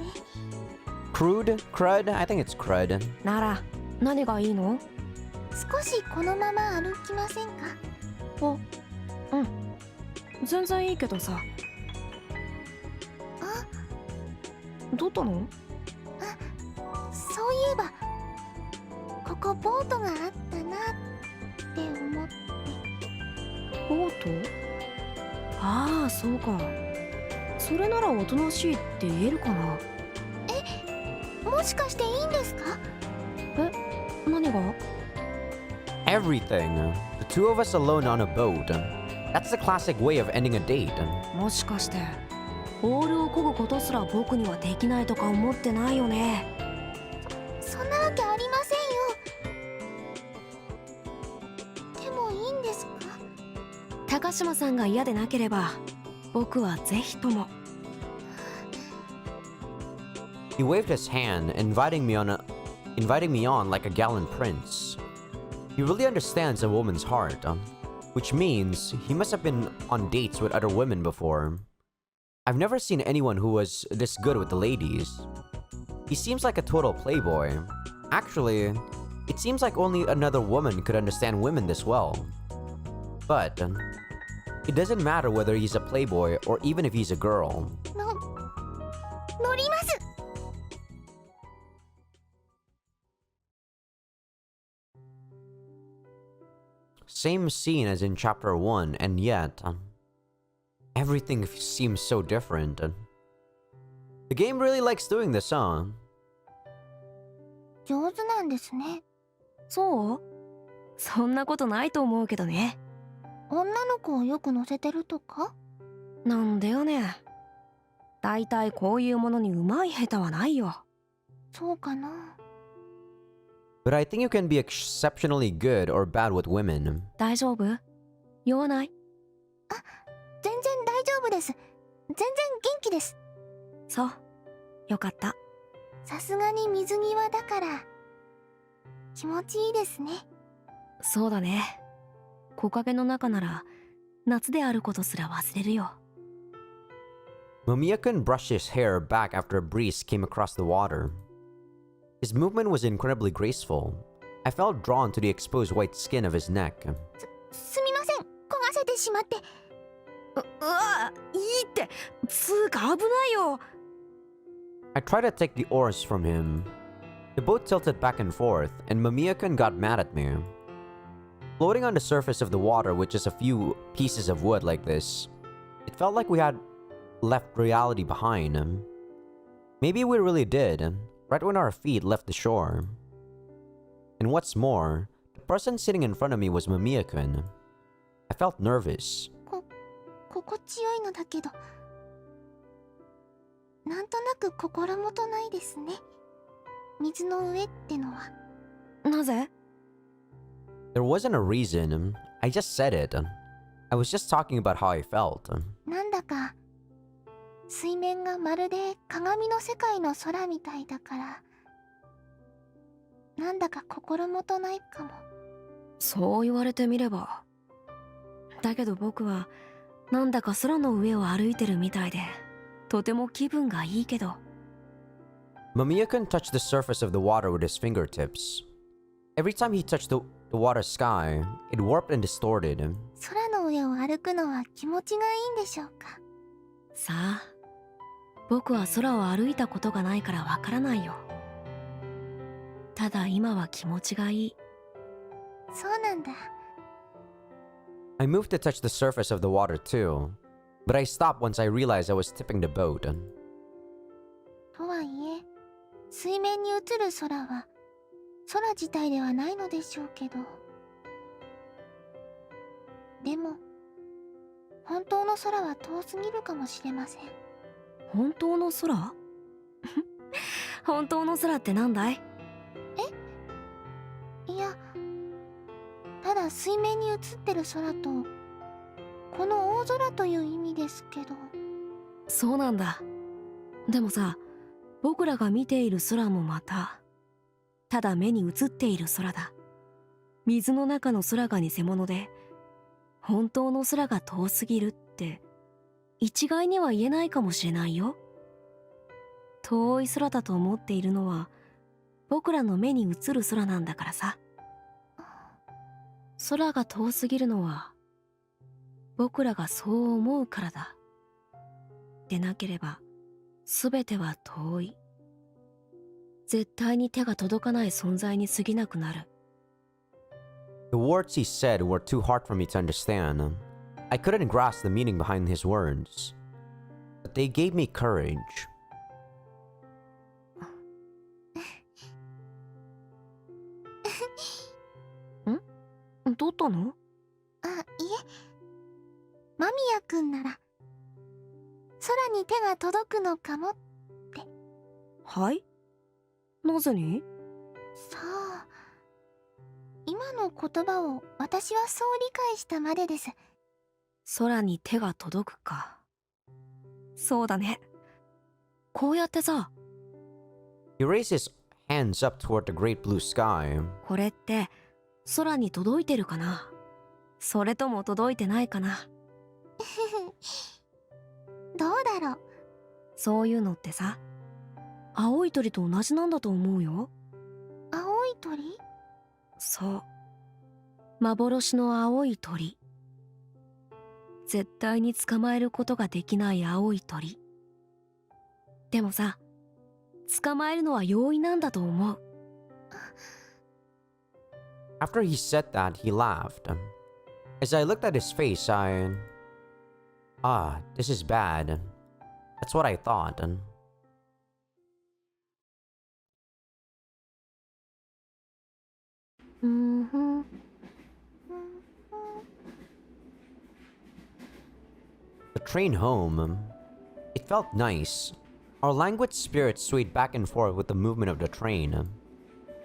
Crude? Crud? I think it's crud. なら何がいいの？少しこのまま歩きませんか？うん、全然いいけどさ。どうしたの？そういえばここボートがあったなって思って。ボート？ああ、そうか。それならおとなしいって言えるかな。もしかしていいんですか？何が？ Everything. The two of us alone on a boat. That's the classic way of ending a date. もしかしてオールを漕ぐことすら僕にはできないとか思ってないよね。そんなわけありませんよ。でもいいんですか？高島さんが嫌でなければ僕はぜひとも。 He waved his hand, inviting me on like a gallant prince. He really understands a woman's heart, which means he must have been on dates with other women before. I've never seen anyone who was this good with the ladies. He seems like a total playboy. Actually, it seems like only another woman could understand women this well. But it doesn't matter whether he's a playboy or even if he's a girl. 乗ります。 Same scene as in chapter 1, and yet everything seems so different. The game really likes doing this, huh? 上手なんですね。そう？そんなことないと思うけどね。女の子をよく乗せてるとか？なんだよね。だいたいこういうものに上手い下手はないよ。そうかな。 But I think you can be exceptionally good or bad with women. 大丈夫？酔わない？全然大丈夫です。全然元気です。そう。よかった。さすがに水際だから気持ちいいですね。そうだね。木陰の中なら夏であることすら忘れるよ。Mamiya couldn't brush his hair back after a breeze came across the water. His movement was incredibly graceful. I felt drawn to the exposed white skin of his neck. すみません、焦がせてしまって。うわ、いいって。つうか危ないよ。I tried to take the oars from him. The boat tilted back and forth, and Mamiya-kun got mad at me. Floating on the surface of the water with just a few pieces of wood like this, it felt like we had left reality behind. Maybe we really did, right when our feet left the shore. And what's more, the person sitting in front of me was Mamiya-kun. I felt nervous. 心地よいのだけど、なんとなく心もとないですね。水の上ってのは。なぜ？ There wasn't a reason. I just said it. I was just talking about how I felt. なんだか水面がまるで鏡の世界の空みたいだから、なんだか心もとないかも。そう言われてみれば。だけど僕はなんだか空の上を歩いてるみたいで、とても気分がいいけど。Mamiya-kun touched the surface of the water with his fingertips. Every time he touched the water sky, it warped and distorted. 空の上を歩くのは気持ちがいいんでしょうか。さあ、僕は空を歩いたことがないからわからないよ。ただ今は気持ちがいい。そうなんだ。I moved to touch the surface of the water too, but I stopped once I realized I was tipping the boat. とはいえ、水面に映る空は空自体ではないのでしょうけど。でも、本当の空は遠すぎるかもしれません。本当の空？本当の空ってなんだい？いや、ただ水面に映ってる空とこの大空という意味ですけど。そうなんだ。でもさ、僕らが見ている空もまたただ目に映っている空だ。水の中の空が偽物で、本当の空が遠すぎるって一概には言えないかもしれないよ。遠い空だと思っているのは僕らの目に映る空なんだからさ。空が遠すぎるのは僕らがそう思うからだ。でなければ全ては遠い、絶対に手が届かない存在に過ぎなくなる。 The words he said were too hard for me to understand. I couldn't grasp the meaning behind his words, but they gave me courage. どうったの？あ、いえ、間宮くんなら空に手が届くのかもって。はい？なぜに？さあ、今の言葉を私はそう理解したまでです。空に手が届くか。そうだね。こうやってさ。 He raised his hands up toward the great blue sky. これって空に届いてるかな、それとも届いてないかな。どうだろう。そういうのってさ、青い鳥と同じなんだと思うよ。青い鳥？そう。幻の青い鳥。絶対に捕まえることができない青い鳥。でもさ、捕まえるのは容易なんだと思う。After he said that, he laughed. As I looked at his face, this is bad. That's what I thought. The train home. It felt nice. Our languid spirits swayed back and forth with the movement of the train.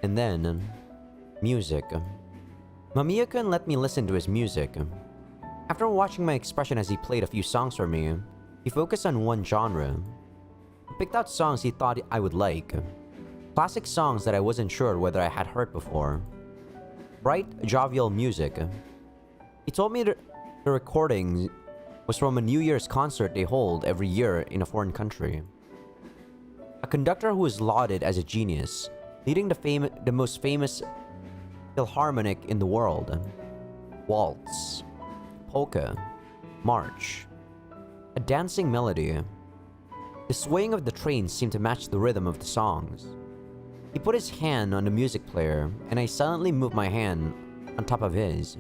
And then, music. Mamiya couldn't let me listen to his music. After watching my expression as he played a few songs for me, he focused on one genre. He picked out songs he thought I would like. Classic songs that I wasn't sure whether I had heard before. Bright, jovial music. He told me the recording was from a New Year's concert they hold every year in a foreign country. A conductor who is lauded as a genius, leading the most famous philharmonic in the world. Waltz, polka, march, a dancing melody. The swaying of the train seemed to match the rhythm of the songs. He put his hand on the music player, and I silently moved my hand on top of his.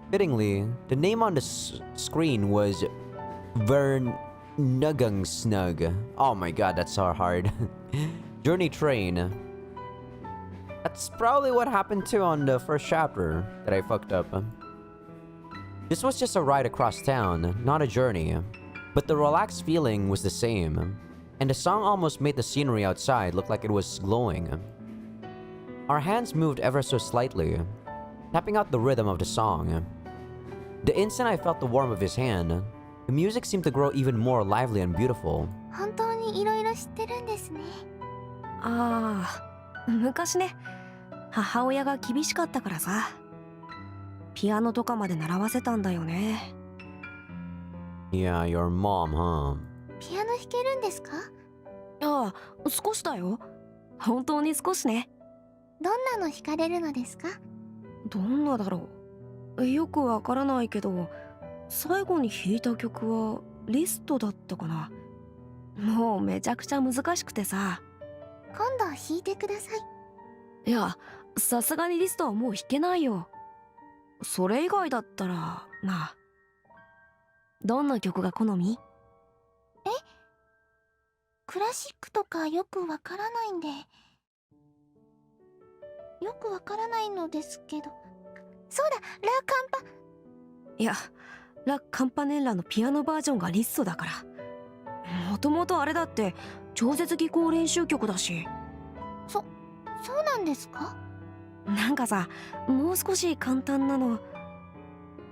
Fittingly, the name on the screen was Snug. Oh my god, that's so hard. Journey Train. That's probably what happened to on the first chapter that I fucked up. This was just a ride across town, not a journey. But the relaxed feeling was the same, and the song almost made the scenery outside look like it was glowing. Our hands moved ever so slightly, tapping out the rhythm of the song. The instant I felt the warmth of his hand, the music seemed to grow even more lively and beautiful. 本当にいろいろ知ってるんですね。ああ、昔ね、母親が厳しかったからさ、ピアノとかまで習わせたんだよね。Yeah, your mom, huh? ピアノ弾けるんですか？ああ、少しだよ。本当に少しね。どんなの弾かれるのですか？どんなだろう。よくわからないけど、最後に弾いた曲はリストだったかな。もうめちゃくちゃ難しくてさ。今度弾いてください。いや、さすがにリストはもう弾けないよ。それ以外だったら、まあ。どんな曲が好み？クラシックとかよくわからないんで。よくわからないのですけど。そうだ、ラ・カンパ。いや、ラ・カンパネッラのピアノバージョンがリストだから。もともとあれだって超絶技巧練習曲だし。そうなんですか？なんかさ、もう少し簡単なの。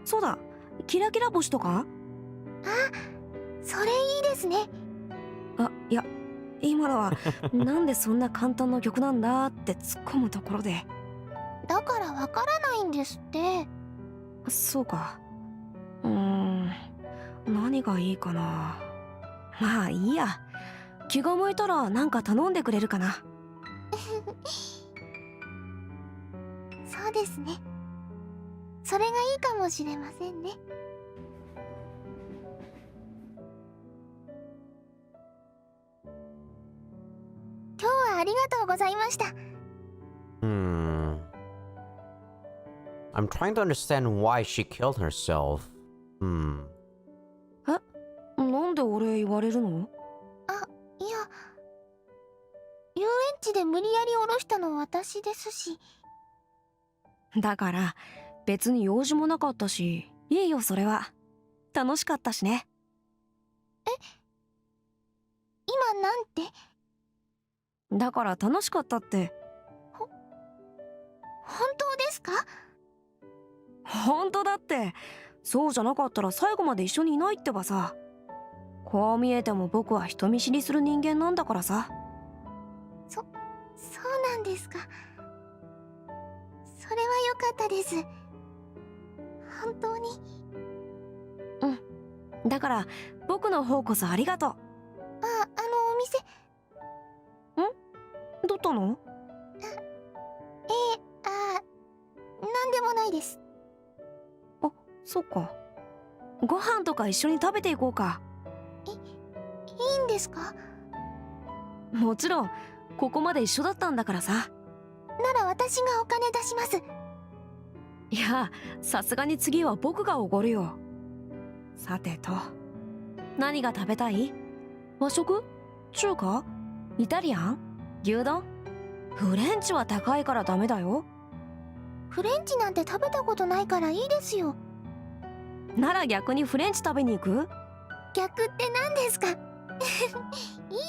そうだ、キラキラ星とか？それいいですね。あ、いや、今のはなんでそんな簡単な曲なんだって突っ込むところで。だからわからないんですって。そうか。何がいいかな。まあいいや。気が向いたらなんか頼んでくれるかな。そうですね。それがいいかもしれませんね。今日はありがとうございました。I'm trying to understand why she killed herself. なんで俺言われるの？いや、遊園地で無理やり下ろしたの私ですし。だから別に用事もなかったし、いいよそれは。楽しかったしね。今なんて？だから楽しかったって。本当ですか？本当だって。そうじゃなかったら最後まで一緒にいないってばさ。こう見えても僕は人見知りする人間なんだからさ。そうなんですか。それは良かったです。本当に。だから僕の方こそありがとう。お店。ったの？なんでもないです。あ、そっか。ご飯とか一緒に食べていこうか。いいんですか？もちろん、ここまで一緒だったんだからさ。なら私がお金出します。いや、さすがに次は僕がおごるよ。さてと、何が食べたい？和食？中華？イタリアン？牛丼？フレンチは高いからダメだよ。フレンチなんて食べたことないからいいですよ。なら逆にフレンチ食べに行く？逆って何ですか？いい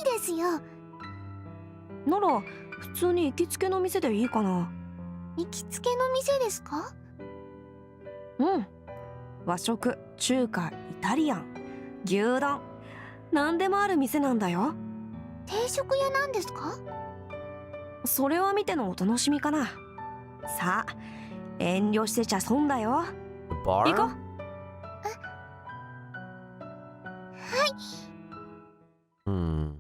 ですよ。なら普通に行きつけの店でいいかな。行きつけの店ですか？うん。和食、中華、イタリアン、牛丼、何でもある店なんだよ。定食屋なんですか？それは見てのお楽しみかな。さあ、遠慮してちゃ損だよ。 Bar? 行こう。Hmm.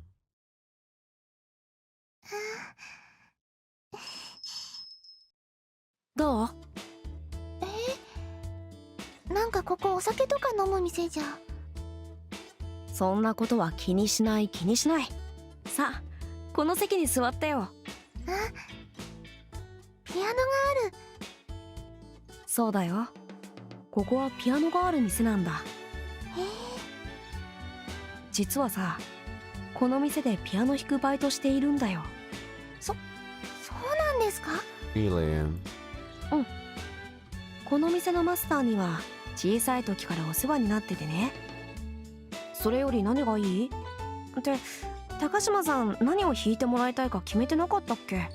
どう？なんかここお酒とか飲む店じゃ。そんなことは気にしない気にしない。さあ、この席に座ってよ。ピアノがある。そうだよ。ここはピアノがある店なんだ。実はさ、この店でピアノ弾くバイトしているんだよ。そうなんですか？ Really? この店のマスターには小さい時からお世話になっててね。それより何がいい？って高島さん、何を弾いてもらいたいか決めてなかったっけ？いいえ、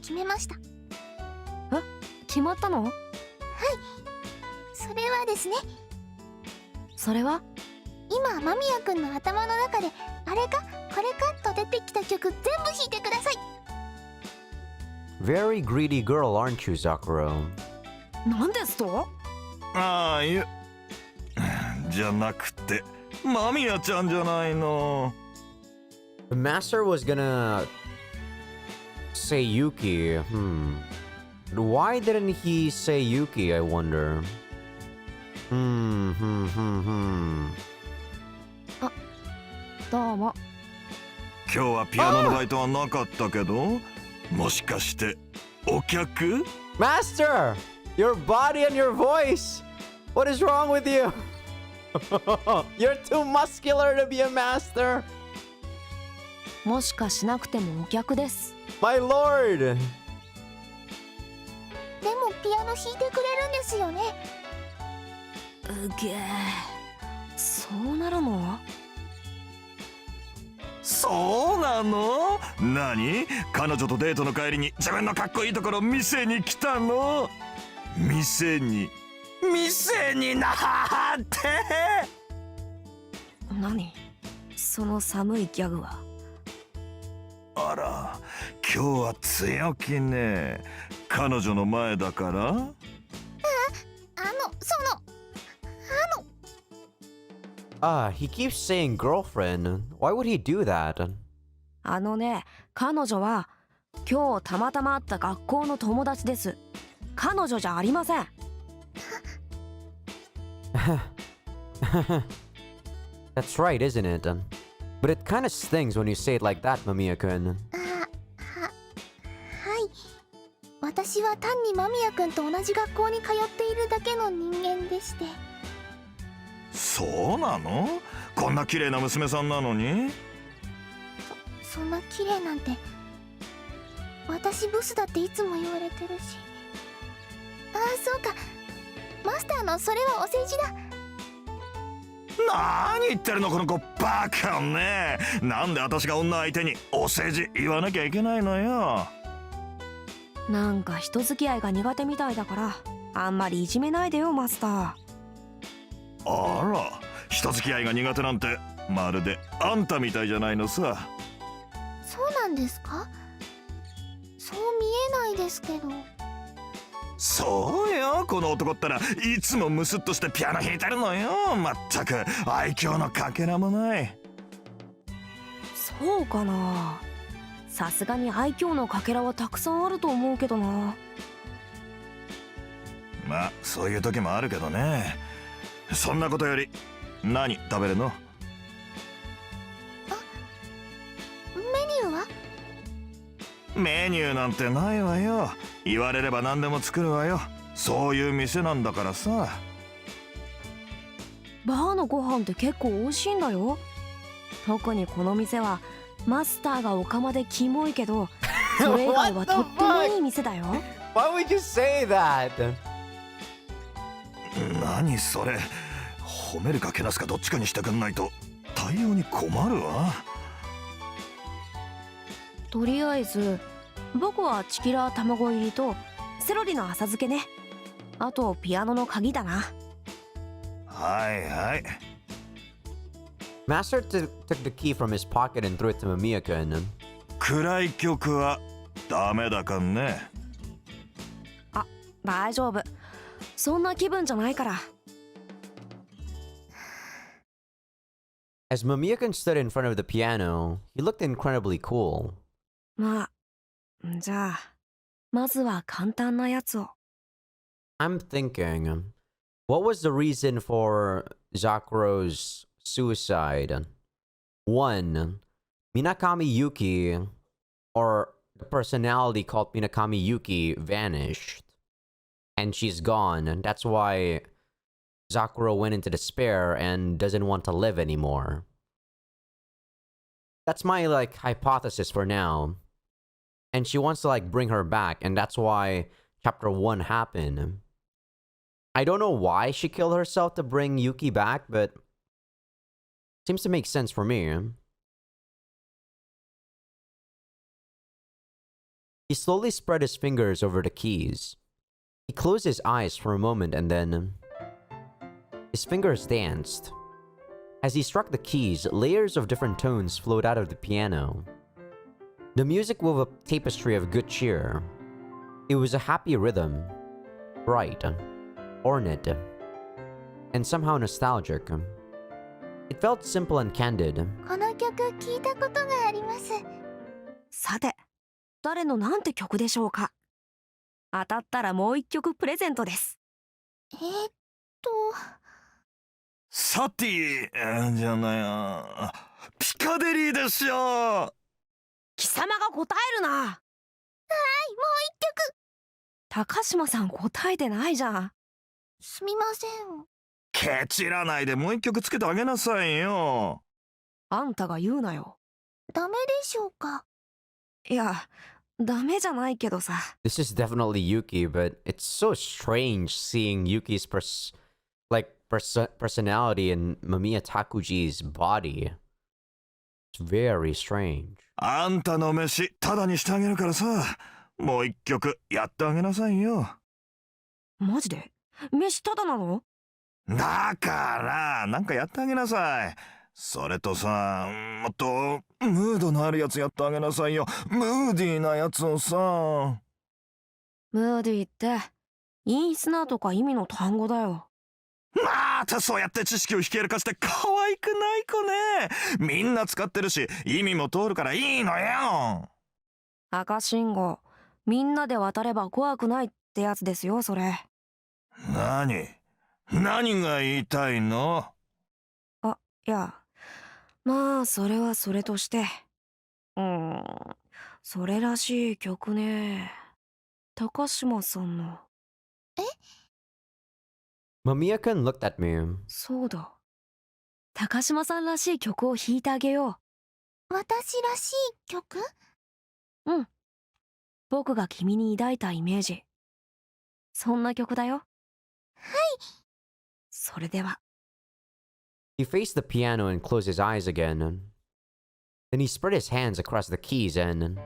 決めました。決まったの？それはですね、それは？今間宮くんの頭の中であれかこれかと出てきた曲全部弾いてください。 Very greedy girl, aren't you, Sakura? 何ですと？ああ、いえ、じゃなくて間宮ちゃんじゃないの。 The master was gonna say Yuki. Why didn't he say Yuki, I wonder? どうも。今日はピアノのバイトはなかったけど、もしかしてお客？ Master! Your body and your voice! What is wrong with you? You're too muscular to be a master! もしかしなくてもお客です。 My lord! でもピアノ弾いてくれるんですよね？うげえ、そうなるの？そうなの？何？彼女とデートの帰りに自分のかっこいいところ見せに来たの？店になーって。何？その寒いギャグは。あら、今日は強気ね。彼女の前だから？He keeps saying girlfriend. Why would he do that? あのね、彼女は今日たまたま会った学校の友達です。彼女じゃありません。That's right, isn't it? But it kind of stings when you say it like that, Mamiya-kun. 私は単に間宮くんと同じ学校に通っているだけの人間でして。そうなの？こんな綺麗な娘さんなのに？そんな綺麗なんて。私ブスだっていつも言われてるし。そうか、マスターのそれはお世辞だ。何言ってるのこの子、バカね。なんで私が女相手にお世辞言わなきゃいけないのよ。なんか人付き合いが苦手みたいだからあんまりいじめないでよ、マスター。あら、人付き合いが苦手なんてまるであんたみたいじゃないのさ。そうなんですか？そう見えないですけど。そうよ、この男ったらいつもムスッとしてピアノ弾いてるのよ。まったく愛嬌のかけらもない。そうかな。さすがに愛嬌のかけらはたくさんあると思うけどな。まあそういう時もあるけどね。そんなことより何食べるの？メニューは？メニューなんてないわよ。言われれば何でも作るわよ。そういう店なんだからさ。バーのご飯って結構美味しいんだよ。特にこの店はマスターがオカマでキモいけど、それ以外はとってもいい店だよ。Why would you say that? 何それ。褒めるかけなすかどっちかにしてくんないと対応に困るわ。とりあえず僕はチキラー卵入りとセロリの浅漬けね。あとピアノの鍵だな。はいはい。 Master took the key from his pocket and threw it to Mamiya-kun. 暗い曲はダメだかんね。あ、大丈夫。そんな気分じゃないから。As Mamiya-kun stood in front of the piano, he looked incredibly cool. まあ、じゃあ、まずは簡単なやつを。I'm thinking, what was the reason for Zakuro's suicide? 1. Minakami Yuki, or the personality called Minakami Yuki, vanished. And she's gone. That's why Zakuro went into despair and doesn't want to live anymore. That's my, hypothesis for now. And she wants to, bring her back, and that's why Chapter 1 happened. I don't know why she killed herself to bring Yuki back, but seems to make sense for me. He slowly spread his fingers over the keys. He closed his eyes for a moment and then his fingers danced. As he struck the keys, layers of different tones flowed out of the piano. The music wove a tapestry of good cheer. It was a happy rhythm, bright, ornate, and somehow nostalgic. It felt simple and candid. この曲聞いたことがあります。さて、誰のなんて曲でしょうか。当たったらもう一曲プレゼントです。サティじゃないや。ピカデリーでしょ。貴様が答えるな。はい、もう一曲。高島さん答えてないじゃん。すみません。ケチらないでもう一曲つけてあげなさいよ。あんたが言うなよ。ダメでしょうか。いや、ダメじゃないけどさ。This is definitely Yuki, but it's so strange seeing Yuki's personality in Mamiya Takuji's body. It's very strange. あんたの飯タダにしてあげるからさ。もう一曲やってあげなさいよ。マジで？飯タダなの？だからなんかやってあげなさい。それとさ、もっとムードのあるやつやってあげなさいよ。ムーディーなやつをさ。ムーディーってインスナーとか意味の単語だよ。またそうやって知識をひけらかして可愛くない子ね。みんな使ってるし意味も通るからいいのよ。赤信号、みんなで渡れば怖くないってやつですよ、それ。何が言いたいの？いや、まあそれはそれとして、それらしい曲ね。高島さんの。Mamiya-kun looked at me. そうだ。高島さんらしい曲を弾いてあげよ私らしい曲？う。僕が君に抱いたイメージ。そんな曲だよ。はい。それでは。He faced the piano and closed his eyes again. Then he spread his hands across the keys and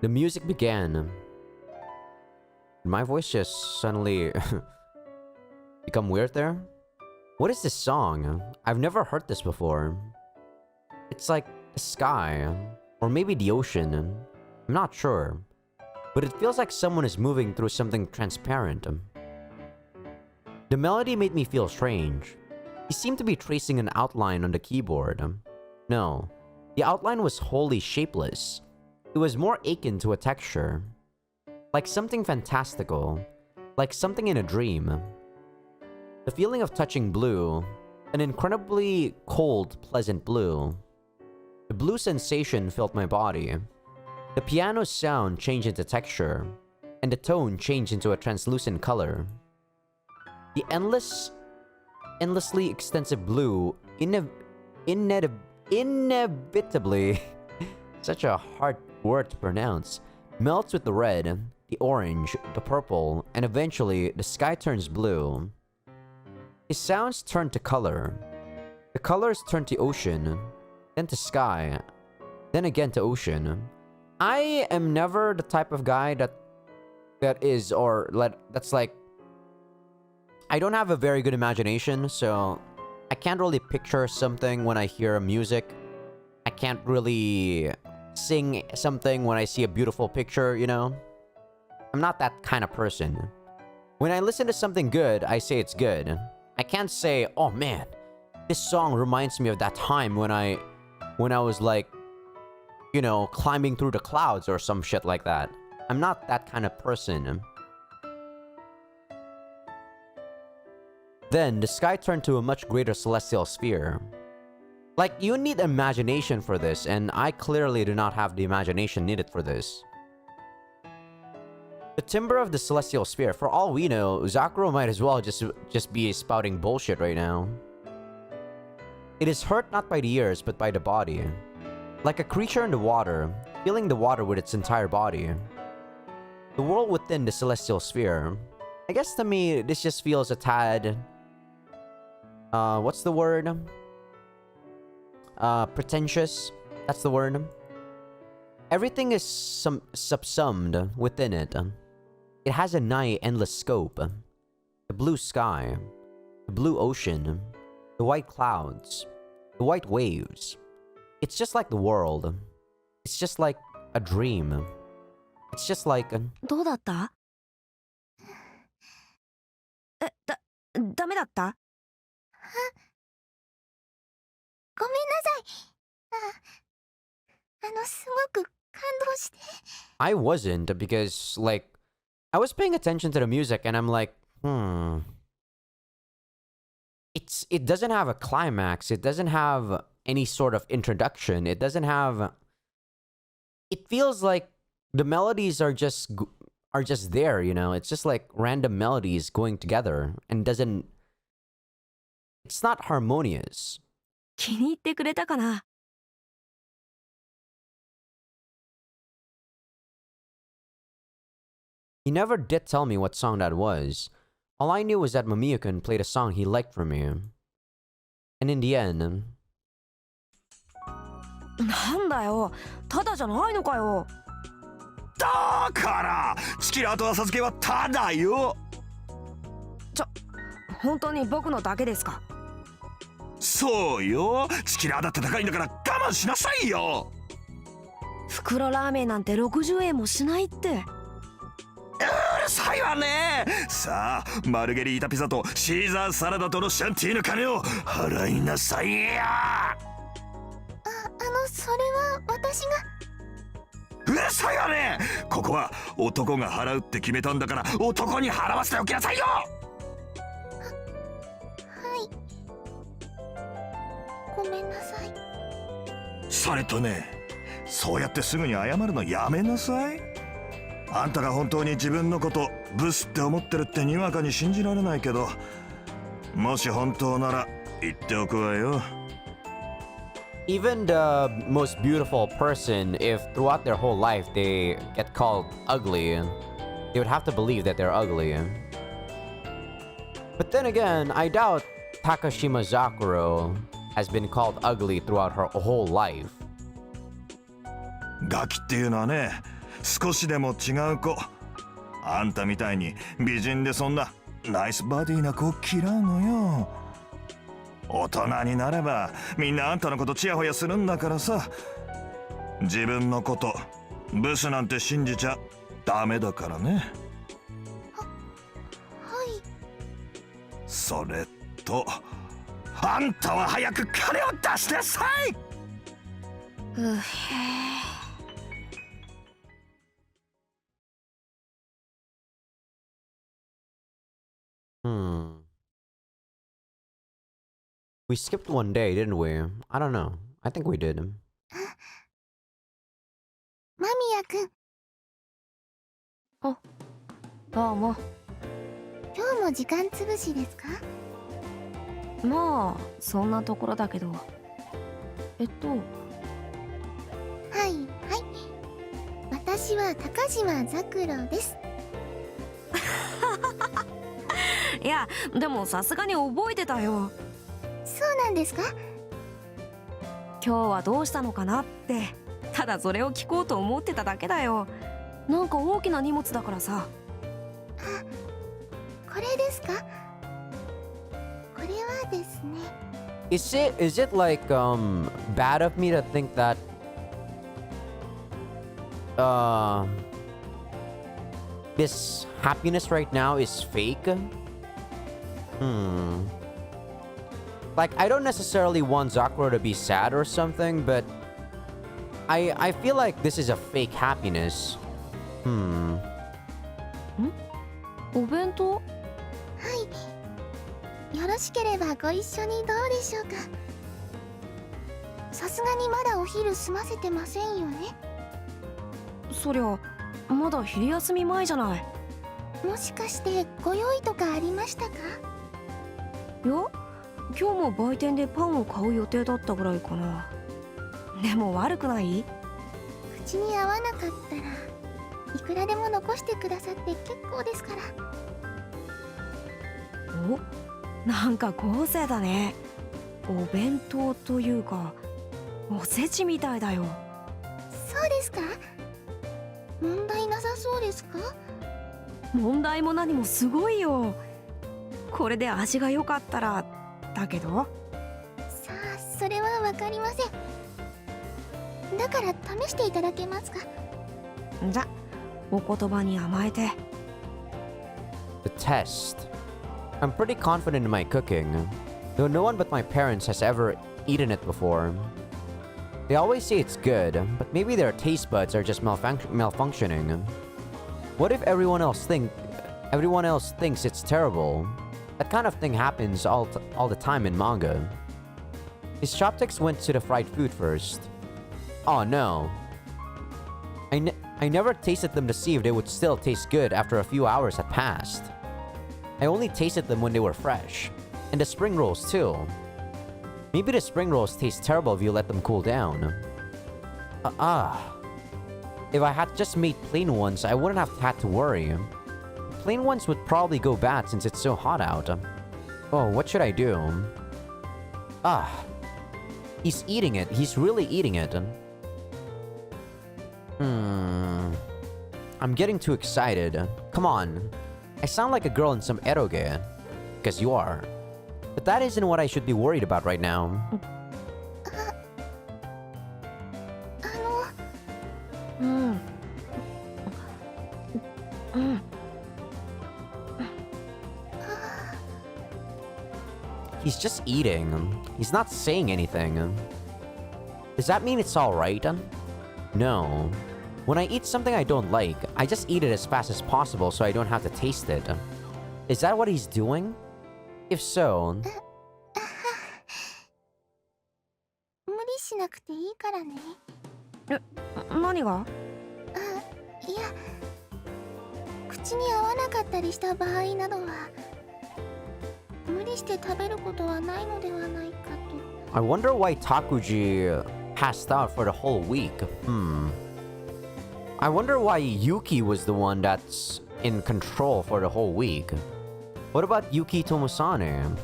the music began. Did my voice just suddenly become weird there? What is this song? I've never heard this before. It's like the sky, or maybe the ocean. I'm not sure. But it feels like someone is moving through something transparent. The melody made me feel strange. He seemed to be tracing an outline on the keyboard. No, the outline was wholly shapeless. It was more akin to a texture. Like something fantastical. Like something in a dream. The feeling of touching blue. An incredibly cold, pleasant blue. The blue sensation filled my body. The piano's sound changed into texture. And the tone changed into a translucent color. The endlessly extensive blue inevitably such a hard word to pronounce, melts with the red, the orange, the purple, and eventually the sky turns blue. His sounds turn to color. The colors turn to ocean, then to sky, then again to ocean. I am never the type of guy that's like, I don't have a very good imagination, so I can't really picture something when I hear music. I can't really sing something when I see a beautiful picture, you know? I'm not that kind of person. When I listen to something good, I say it's good. I can't say, oh man, this song reminds me of that time when I was like, you know, climbing through the clouds or some shit like that. I'm not that kind of person. Then, the sky turned to a much greater celestial sphere. Like, you need imagination for this, and I clearly do not have the imagination needed for this. The timbre of the celestial sphere, for all we know, Zakuro might as well just be spouting bullshit right now. It is hurt not by the ears, but by the body. Like a creature in the water, feeling the water with its entire body. The world within the celestial sphere. I guess to me, this just feels a tad... what's the word? Pretentious. That's the word. Everything is subsumed within it. It has a nigh endless scope. The blue sky. The blue ocean. The white clouds. The white waves. It's just like the world. It's just like a dream. It's just like a... どうだった？ダメだった？ごめんなさい。すごく感動して。I wasn't, because, like, I was paying attention to the music and I'm like, It doesn't have a climax. It doesn't have any sort of introduction. It doesn't have... It feels like the melodies are just there, you know? It's just like random melodies going together and doesn't... It's not harmonious. 気に入ってくれたかな？ He never did tell me what song that was. All I knew was that Mamiya-kun played a song he liked from me. And in the end... なんだよ、ただじゃないのかよ。だからチキラーと浅漬けはただよ。本当に僕のだけですか？そうよ、チキラーだって高いんだから我慢しなさいよ。袋ラーメンなんて60円もしないって。うるさいわね。さあマルゲリータピザとシーザーサラダとのシャンティーの金を払いなさいや。それは私が。うるさいわね。ここは男が払うって決めたんだから男に払わせておきなさいよ。はい。ごめんなさい。それとね、そうやってすぐに謝るのやめなさい。あんたが本当に自分のことブスって思ってるってにわかに信じられないけど、もし本当なら言っておくわよ。Even the most beautiful person, if throughout their whole life they get called ugly, they would have to believe that they're ugly. But then again, I doubt Takashima Zakuro has been called ugly throughout her whole life. ガキっていうのはね、少しでも違う子。あんたみたいに美人でそんなナイスバディな子を嫌うのよ。大人になればみんなあんたのことチヤホヤするんだからさ。自分のことブスなんて信じちゃダメだからね。はい。それとあんたは早く金を出しなさい。We skipped one day, didn't we? I don't know. I think we did. 間宮くん、どうも。今日も時間つぶしですか？まあそんなところだけど。はいはい。私は高島ザクロです。いやでもさすがに覚えてたよ。そうなんですか？今日はどうしたのかなって、ただそれを聞こうと思ってただけだよ。なんか大きな荷物だからさ。これですか？これはですね。Is it like bad of me to think that this happiness right now is fake? Like, I don't necessarily want Zakuro to be sad or something, but I feel like this is a fake happiness. お弁当？はい。よろしければご一緒にどうでしょうか。さすがにまだお昼済ませてませんよね。そりゃまだ昼休み前じゃない。もしかしてご用意とかありましたか？いや今日も売店でパンを買う予定だったぐらいかな。でも悪くない？口に合わなかったらいくらでも残してくださって結構ですから。お、なんか豪勢だね。お弁当というかおせちみたいだよ。そうですか？問題なさそうですか？問題も何もすごいよ。これで味が良かったらだけど。さあそれは分かりません。だから試していただけますか？じゃお言葉に甘えて。 The test. I'm pretty confident in my cooking, though no one but my parents has ever eaten it before. They always say it's good, but maybe their taste buds are just malfunctioning. What if everyone else thinks it's terrible? That kind of thing happens all the time in manga. His chopsticks went to the fried food first. Oh no. I never tasted them to see if they would still taste good after a few hours had passed. I only tasted them when they were fresh. And the spring rolls too. Maybe the spring rolls taste terrible if you let them cool down. If I had just made plain ones, I wouldn't have had to worry. Plain ones would probably go bad since it's so hot out. Oh, what should I do? He's eating it. He's really eating it. I'm getting too excited. Come on. I sound like a girl in some eroge. Because you are. But that isn't what I should be worried about right now. うんうん。 He's just eating. He's not saying anything. Does that mean it's alright? No. When I eat something I don't like, I just eat it as fast as possible so I don't have to taste it. Is that what he's doing? If so... 無理しなくていいからね。何が？いや、口に合わなかったりした場合などは無理して食べることはないのではないかと。 I wonder why Takuji passed out for the whole week. I wonder why Yuki was the one that's in control for the whole week. What about Yuki Tomosane?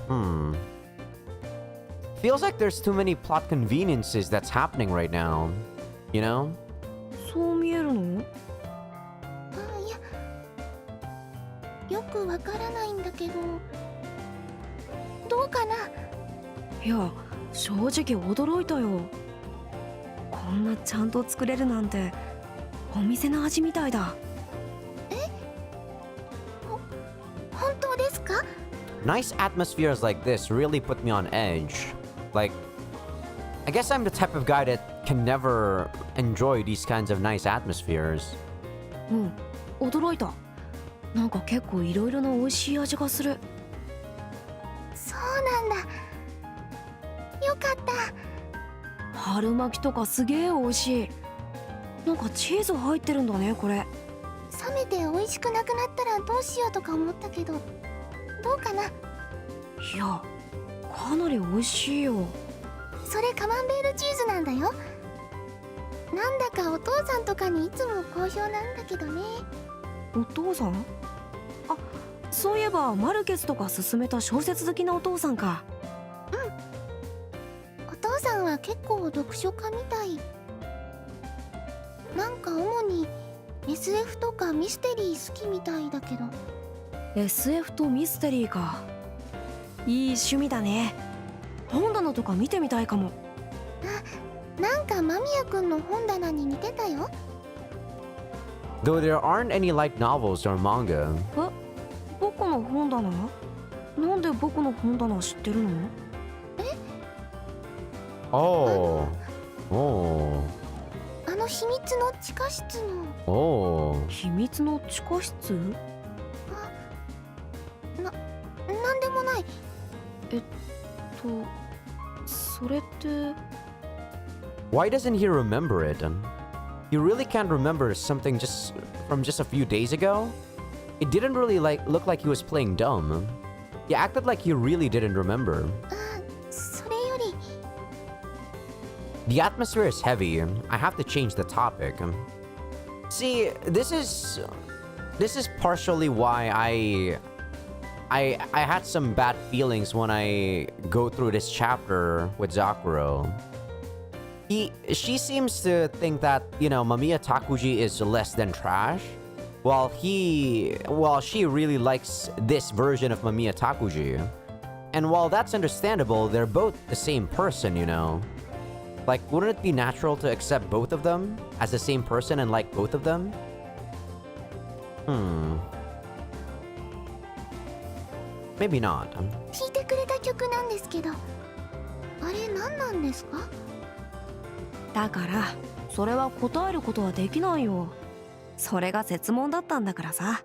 Feels like there's too many plot conveniences that's happening right now. You know? そう見えるの？いや、よくわからないんだけど、どうかな？いや正直驚いたよ。こんなちゃんと作れるなんてお店の味みたいだ。本当ですか？ Nice atmospheres like this really put me on edge. Like, I guess I'm the type of guy that can never enjoy these kinds of nice atmospheres. 驚いた。なんか結構いろいろな美味しい味がする。そうなんだ。春巻きとかすげえ美味しい。なんかチーズ入ってるんだねこれ。冷めて美味しくなくなったらどうしようとか思ったけど、どうかな。いやかなり美味しいよ。それカマンベールチーズなんだよ。なんだかお父さんとかにいつも好評なんだけどね。お父さん？あ、そういえばマルケスとか勧めた小説好きなお父さんか。お父さんは結構読書家みたい。なんか主に SF とかミステリー好きみたいだけど。 SF とミステリーか。いい趣味だね。本棚とか見てみたいかも。なんか間宮くんの本棚に似てたよ。 Though there aren't any light novels or manga. 僕の本棚？なんで僕の本棚知ってるの？ Oh. Oh. あの秘密の地下室の。 Oh. 秘密の地下室？なんでもない。それって。 Why doesn't he remember it? You really can't remember something from just a few days ago? It didn't really look like he was playing dumb. He acted like he really didn't remember. それより The atmosphere is heavy. I have to change the topic. See, this is partially why I had some bad feelings when I go through this chapter with Zakuro. She seems to think that, Mamiya Takuji is less than trash, while she really likes this version of Mamiya Takuji. And while that's understandable, they're both the same person, Like, wouldn't it be natural to accept both of them as the same person and like both of them? Maybe not. 弾いてくれた曲なんですけど、あれ何なんですか？だからそれは答えることはできないよ。それが設問だったんだからさ。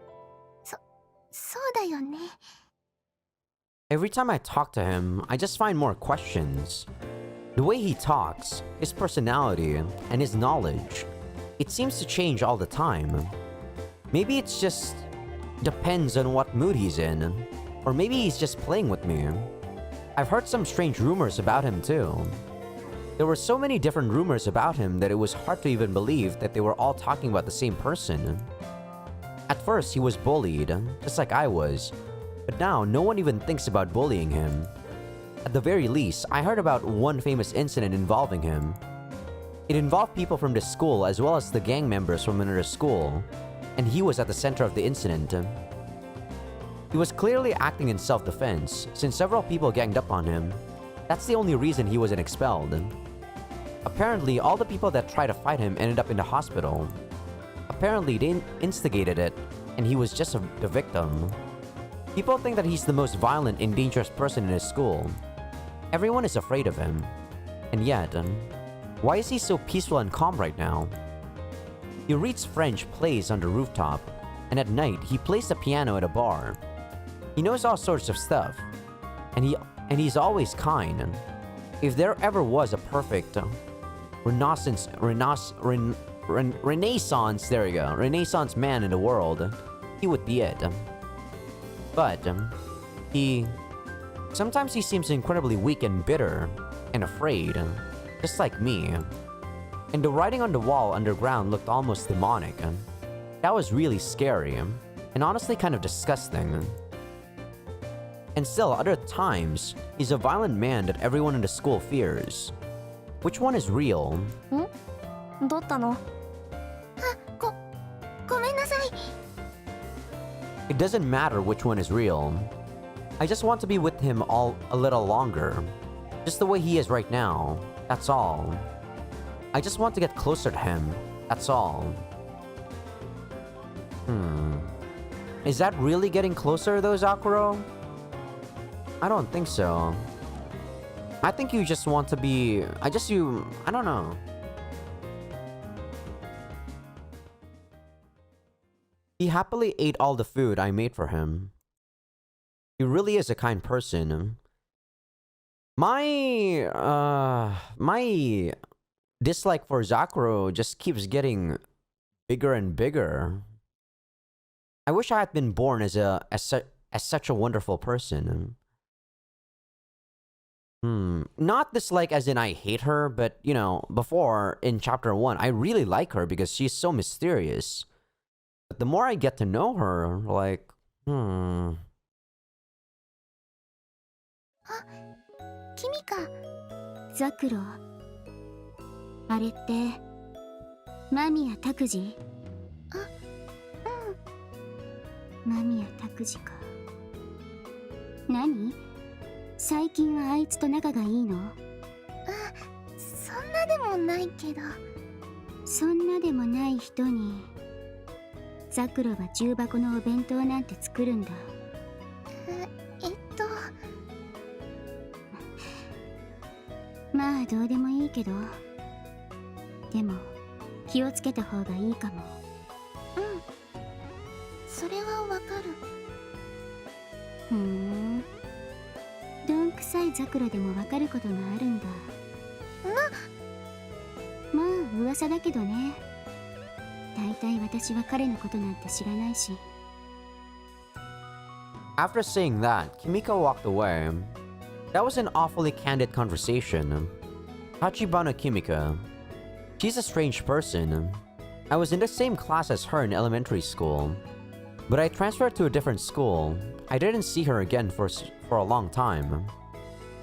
そうだよね。 Every time I talk to him, I just find more questions. The way he talks, his personality, and his knowledge, it seems to change all the time. Maybe it's just depends on what mood he's in, or maybe he's just playing with me. I've heard some strange rumors about him too. There were so many different rumors about him that it was hard to even believe that they were all talking about the same person. At first, he was bullied, just like I was, but now no one even thinks about bullying him. At the very least, I heard about one famous incident involving him. It involved people from the school as well as the gang members from another school, and he was at the center of the incident. He was clearly acting in self-defense, since several people ganged up on him. That's the only reason he wasn't expelled. Apparently, all the people that tried to fight him ended up in the hospital. Apparently, they instigated it, and he was just the victim. People think that he's the most violent and dangerous person in his school. Everyone is afraid of him. And yet, why is he so peaceful and calm right now? He reads French plays on the rooftop, and at night, he plays the piano at a bar. He knows all sorts of stuff, and he's always kind. If there ever was a perfect Renaissance man in the world, he would be it. But sometimes he seems incredibly weak and bitter and afraid, just like me. And the writing on the wall underground looked almost demonic. That was really scary, and honestly kind of disgusting. And still, other times, he's a violent man that everyone in the school fears. Which one is real? どうったの？ごめんなさい。 It doesn't matter which one is real. I just want to be with him a little longer. Just the way he is right now. That's all. I just want to get closer to him. That's all. Is that really getting closer though, Zakuro? I don't think so. I think you just want to be... I don't know. He happily ate all the food I made for him. He really is a kind person. My dislike for Zakuro just keeps getting bigger and bigger. I wish I had been born as such a wonderful person. Not dislike as in I hate her, but you know, before in chapter 1, I really like her because she's so mysterious. But the more I get to know her, like, 君か。ザクロ。あれって、間宮拓司？あ、うん。間宮拓司か。何？最近はあいつと仲がいいの？あ、そんなでもないけど。そんなでもない人に、ザクロは重箱のお弁当なんて作るんだ。まあどうでもいいけど、でも気をつけた方がいいかも。うん、それはわかる。どんくさいザクロでもわかることがあるんだ。まあ噂だけどね。だいたい私は彼のことなんて知らないし。 After saying that, Kimika walked away. That was an awfully candid conversation. Tachibana Kimika. She's a strange person. I was in the same class as her in elementary school, but I transferred to a different school. I didn't see her again for a long time.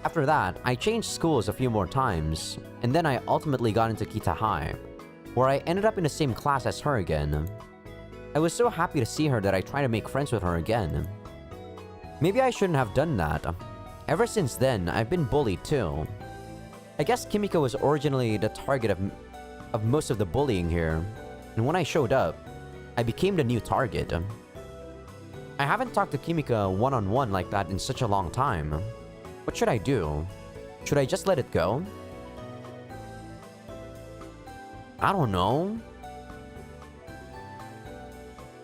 After that, I changed schools a few more times, and then I ultimately got into Kita High, where I ended up in the same class as her again. I was so happy to see her that I tried to make friends with her again. Maybe I shouldn't have done that. Ever since then, I've been bullied too. I guess Kimika was originally the target of most of the bullying here, and when I showed up, I became the new target. I haven't talked to Kimika one-on-one like that in such a long time. What should I do? Should I just let it go? I don't know.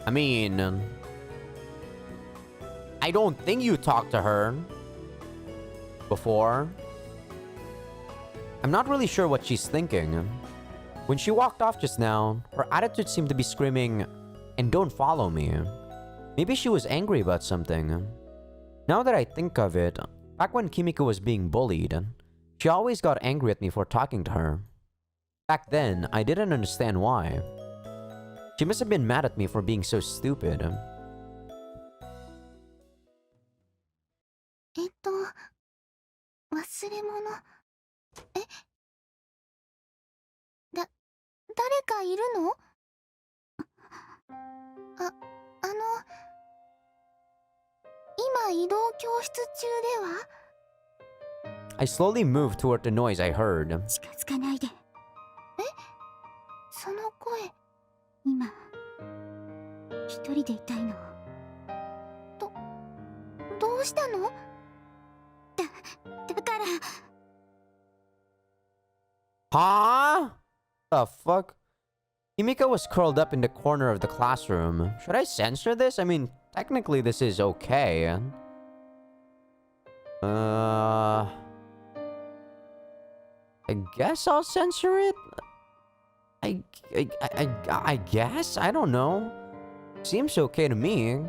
I mean, I don't think you talked to her before. I'm not really sure what she's thinking. When she walked off just now, her attitude seemed to be screaming, "And don't follow me." Maybe she was angry about something. Now that I think of it, back when Kimika was being bullied, she always got angry at me for talking to her. Back then, I didn't understand why. She must have been mad at me for being so stupid. 忘れ物。え？誰かいるの？今移動教室中では？ I slowly moved toward the noise I heard. 近づかないで。え？その声。今、一人でいたいの。どうしたの？だから。Huh? The fuck? Kimika was curled up in the corner of the classroom. Should I censor this? I mean, technically this is okay. I guess I'll censor it? I guess? I don't know. Seems okay to me.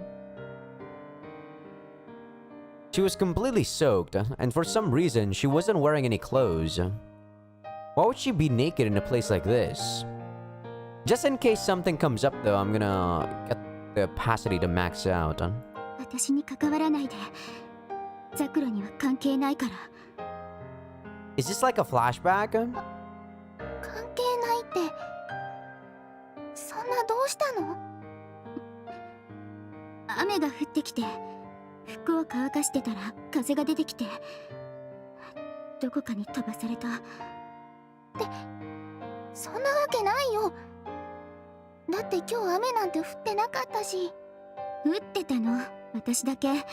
She was completely soaked, and for some reason, she wasn't wearing any clothes. Why would she be naked in a place like this? Just in case something comes up though, I'm gonna get the opacity to max out. 私に関わらないで。ザクロには関係ないから。Is this like a flashback? 関係ないって。そんなどうしたの？雨が降ってきて、服を乾かしてたら風が出てきて、どこかに飛ばされた。ってそんなわけないよ。だって今日雨なんて降ってなかったし。降ってたの、私だけ。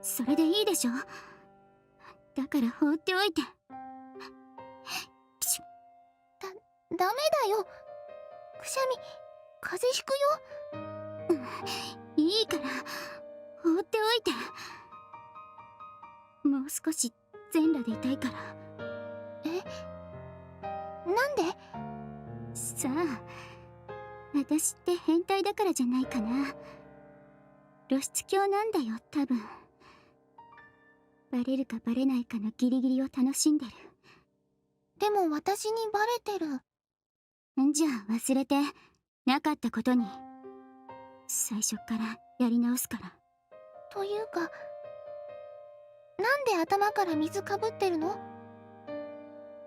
それでいいでしょ。だから放っておいて。ダメだよ。くしゃみ、風邪ひくよ。いいから放っておいて。もう少し全裸でいたいから。え？なんで？さあ、私って変態だからじゃないかな。露出狂なんだよ、多分。バレるかバレないかのギリギリを楽しんでる。でも私にバレてる。んじゃあ忘れて、なかったことに。最初からやり直すから。というか、なんで頭から水かぶってるの？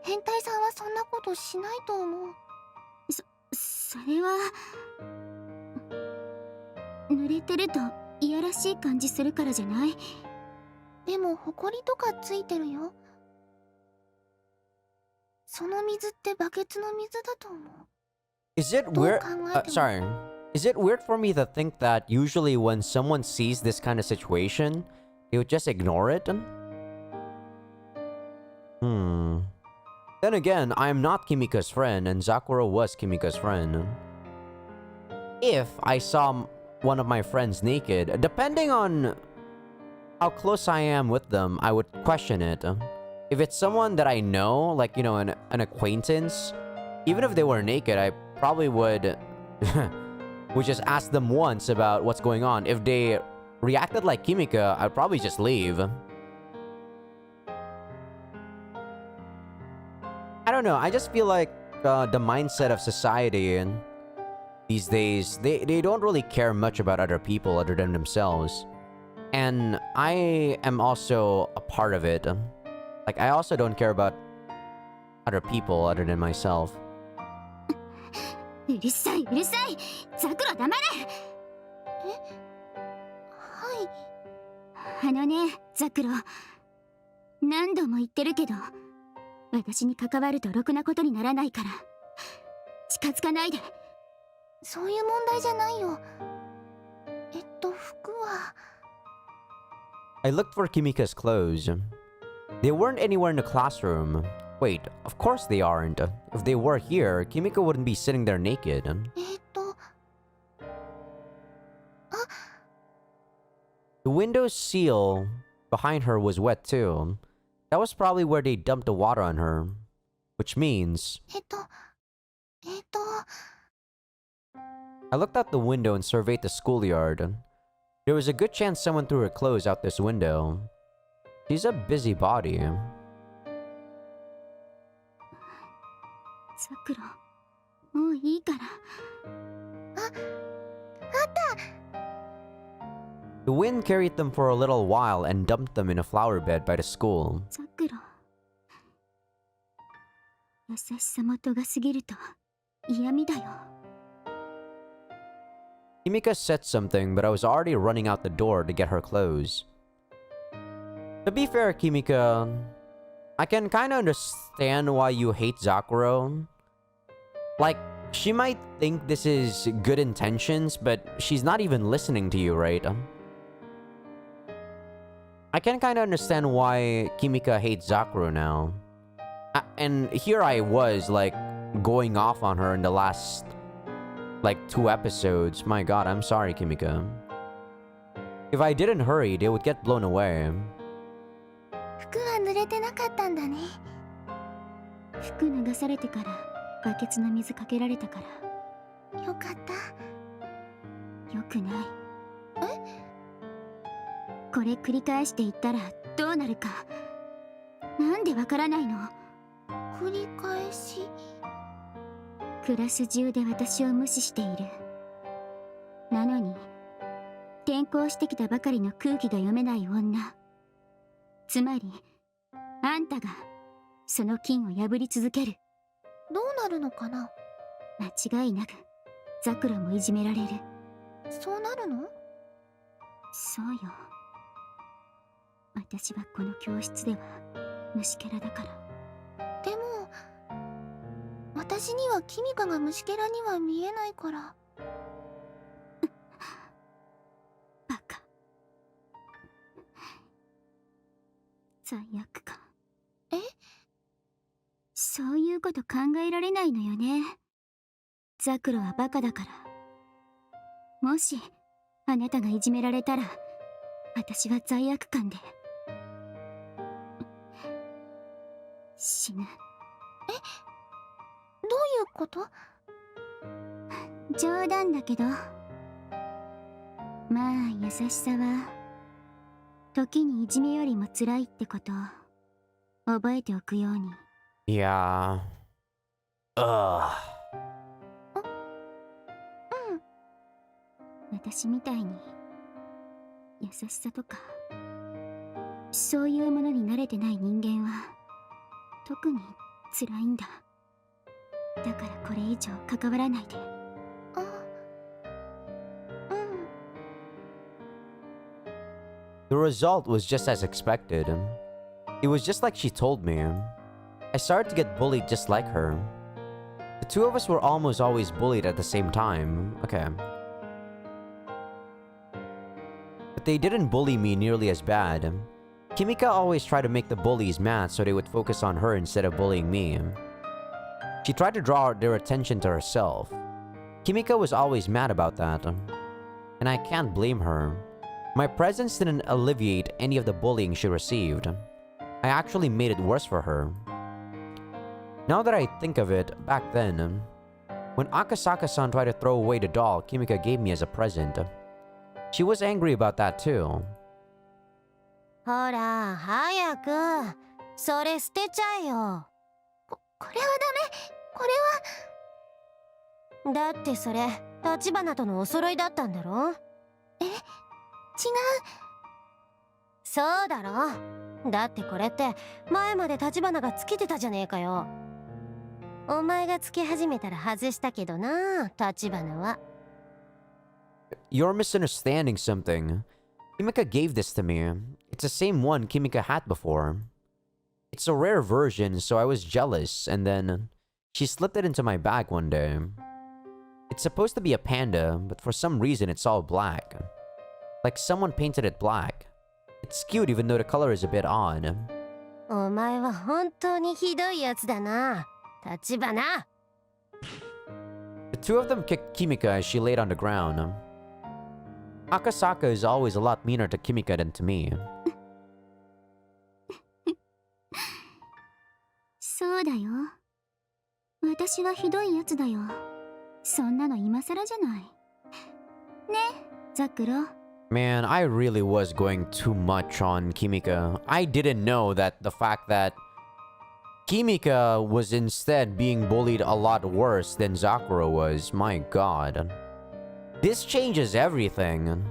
変態さんはそんなことしないと思う。それは濡れてるといやらしい感じするからじゃない？でもホコリとかついてるよ。その水ってバケツの水だと思う。 Is it どう weird? 考えても。 Sorry. Is it weird for me to think that usually when someone sees this kind of situation, they would just ignore it? Then again, I am not Kimika's friend, and Sakura was Kimika's friend. If I saw one of my friends naked, depending on how close I am with them, I would question it. If it's someone that I know, like, you know, an acquaintance, even if they were naked, I probably would just ask them once about what's going on. If they reacted like Kimika, I'd probably just leave. I don't know, I just feel like the mindset of society and these days, they don't really care much about other people other than themselves. And I am also a part of it. Like, I also don't care about other people other than myself. うるさいうるさい。ザクロ黙れ。はい。ザクロ。何度も言ってるけど、私に関わるとろくなことにならないから、近づかないで。そういう問題じゃないよ。服は。I looked for Kimika's clothes. They weren't anywhere in the classroom. Wait, of course they aren't. If they were here, Kimika wouldn't be sitting there naked. The window seal behind her was wet too. That was probably where they dumped the water on her. Which means... I looked out the window and surveyed the schoolyard. There was a good chance someone threw her clothes out this window. She's a busybody. ザクロ、もういいから。The wind carried them for a little while and dumped them in a flower bed by the school. ザクロ、優しさも度が過ぎると嫌味だよ。Kimika said something, but I was already running out the door to get her clothes. To be fair, Kimika, I can kinda understand why you hate Zakuro. Like, she might think this is good intentions, but she's not even listening to you, right? I can kinda understand why Kimika hates Zakuro now. And here I was, like, going off on her in the last, like, 2 episodes. My god, I'm sorry, Kimika. If I didn't hurry, they would get blown away. 服は濡れてなかったんだね。服流されてからバケツの水かけられたから。よかった。よくない。これ繰り返していったらどうなるか。なんでわからないの？繰り返し。クラス中で私を無視している。なのに転校してきたばかりの空気が読めない女。つまりあんたがその禁を破り続ける。どうなるのかな？間違いなくザクロもいじめられる。そうなるの？そうよ。私はこの教室では虫キャラだから。でも私にはキミカが虫キャラには見えないから。バカ。罪悪感。そういうこと考えられないのよね。ザクロはバカだから。もしあなたがいじめられたら私は罪悪感で死ぬ。こと？冗談だけど、まあ優しさは時にいじめよりも辛いってことを覚えておくように。 Yeah. Ugh. 私みたいに優しさとかそういうものに慣れてない人間は特に辛いんだ。だからこれ以上関わらないで。あ、うん。 The result was just as expected. It was just like she told me. I started to get bullied just like her. The two of us were almost always bullied at the same time. Okay. But they didn't bully me nearly as bad. Kimika always tried to make the bullies mad so they would focus on her instead of bullying me. She tried to draw their attention to herself. Kimika was always mad about that. And I can't blame her. My presence didn't alleviate any of the bullying she received. I actually made it worse for her. Now that I think of it, back then, when Akasaka-san tried to throw away the doll Kimika gave me as a present, she was angry about that too. ほら早くそれ捨てちゃえよ。これはダメ。これは。だってそれ立花とのお揃いだったんだろ。違う。そうだろ。だってこれって前まで立花がつけてたじゃねえかよ。お前がつけ始めたら外したけどな、立花は。You're misunderstanding something. Kimika gave this to me. It's the same one Kimika had before. It's a rare version, so I was jealous, and then she slipped it into my bag one day. It's supposed to be a panda, but for some reason it's all black. Like someone painted it black. It's cute even though the color is a bit odd. お前は本当にひどいやつだな、立花。The two of them kicked Kimika as she laid on the ground. Akasaka is always a lot meaner to Kimika than to me. そうだよ。私はひどいやつだよ。そんなの今更じゃない。ね、ザクロ。Man, I really was going too much on Kimika. I didn't know that the fact that Kimika was instead being bullied a lot worse than Sakura was. My god. This changes everything.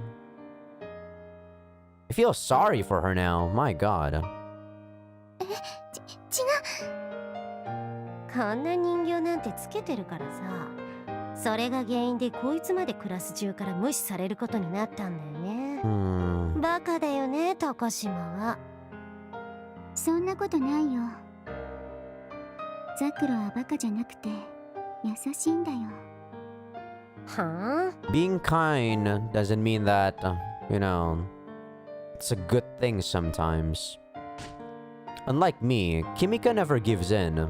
I feel sorry for her now. My god. 違う。こんな人形なんてつけてるからさ、それが原因でこいつまでクラス中から無視されることになったんだよね。バカだよね、高島は。そんなことないよ。ザクロはバカじゃなくて優しいんだよ。はあ？ Being kind doesn't mean that, you know, it's a good thing sometimes. Unlike me, Kimika never gives in.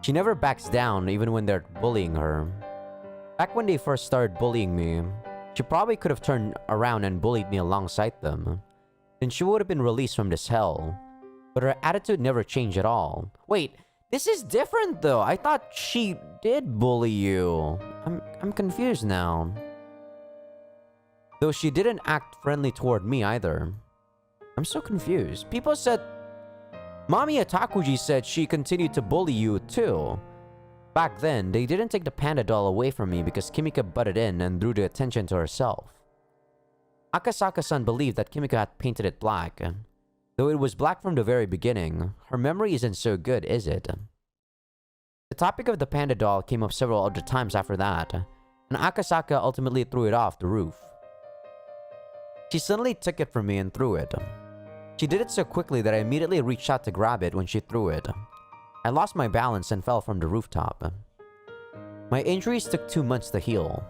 She never backs down even when they're bullying her. Back when they first started bullying me, she probably could have turned around and bullied me alongside them. Then she would have been released from this hell. But her attitude never changed at all. Wait, this is different though. I thought she did bully you. I'm confused now. Though she didn't act friendly toward me either. I'm so confused. People said... Mamiya Takuji said she continued to bully you too. Back then, they didn't take the panda doll away from me because Kimika butted in and drew the attention to herself. Akasaka-san believed that Kimika had painted it black. Though it was black from the very beginning, her memory isn't so good, is it? The topic of the panda doll came up several other times after that, and Akasaka ultimately threw it off the roof. She suddenly took it from me and threw it. She did it so quickly that I immediately reached out to grab it when she threw it. I lost my balance and fell from the rooftop. My injuries took 2 months to heal.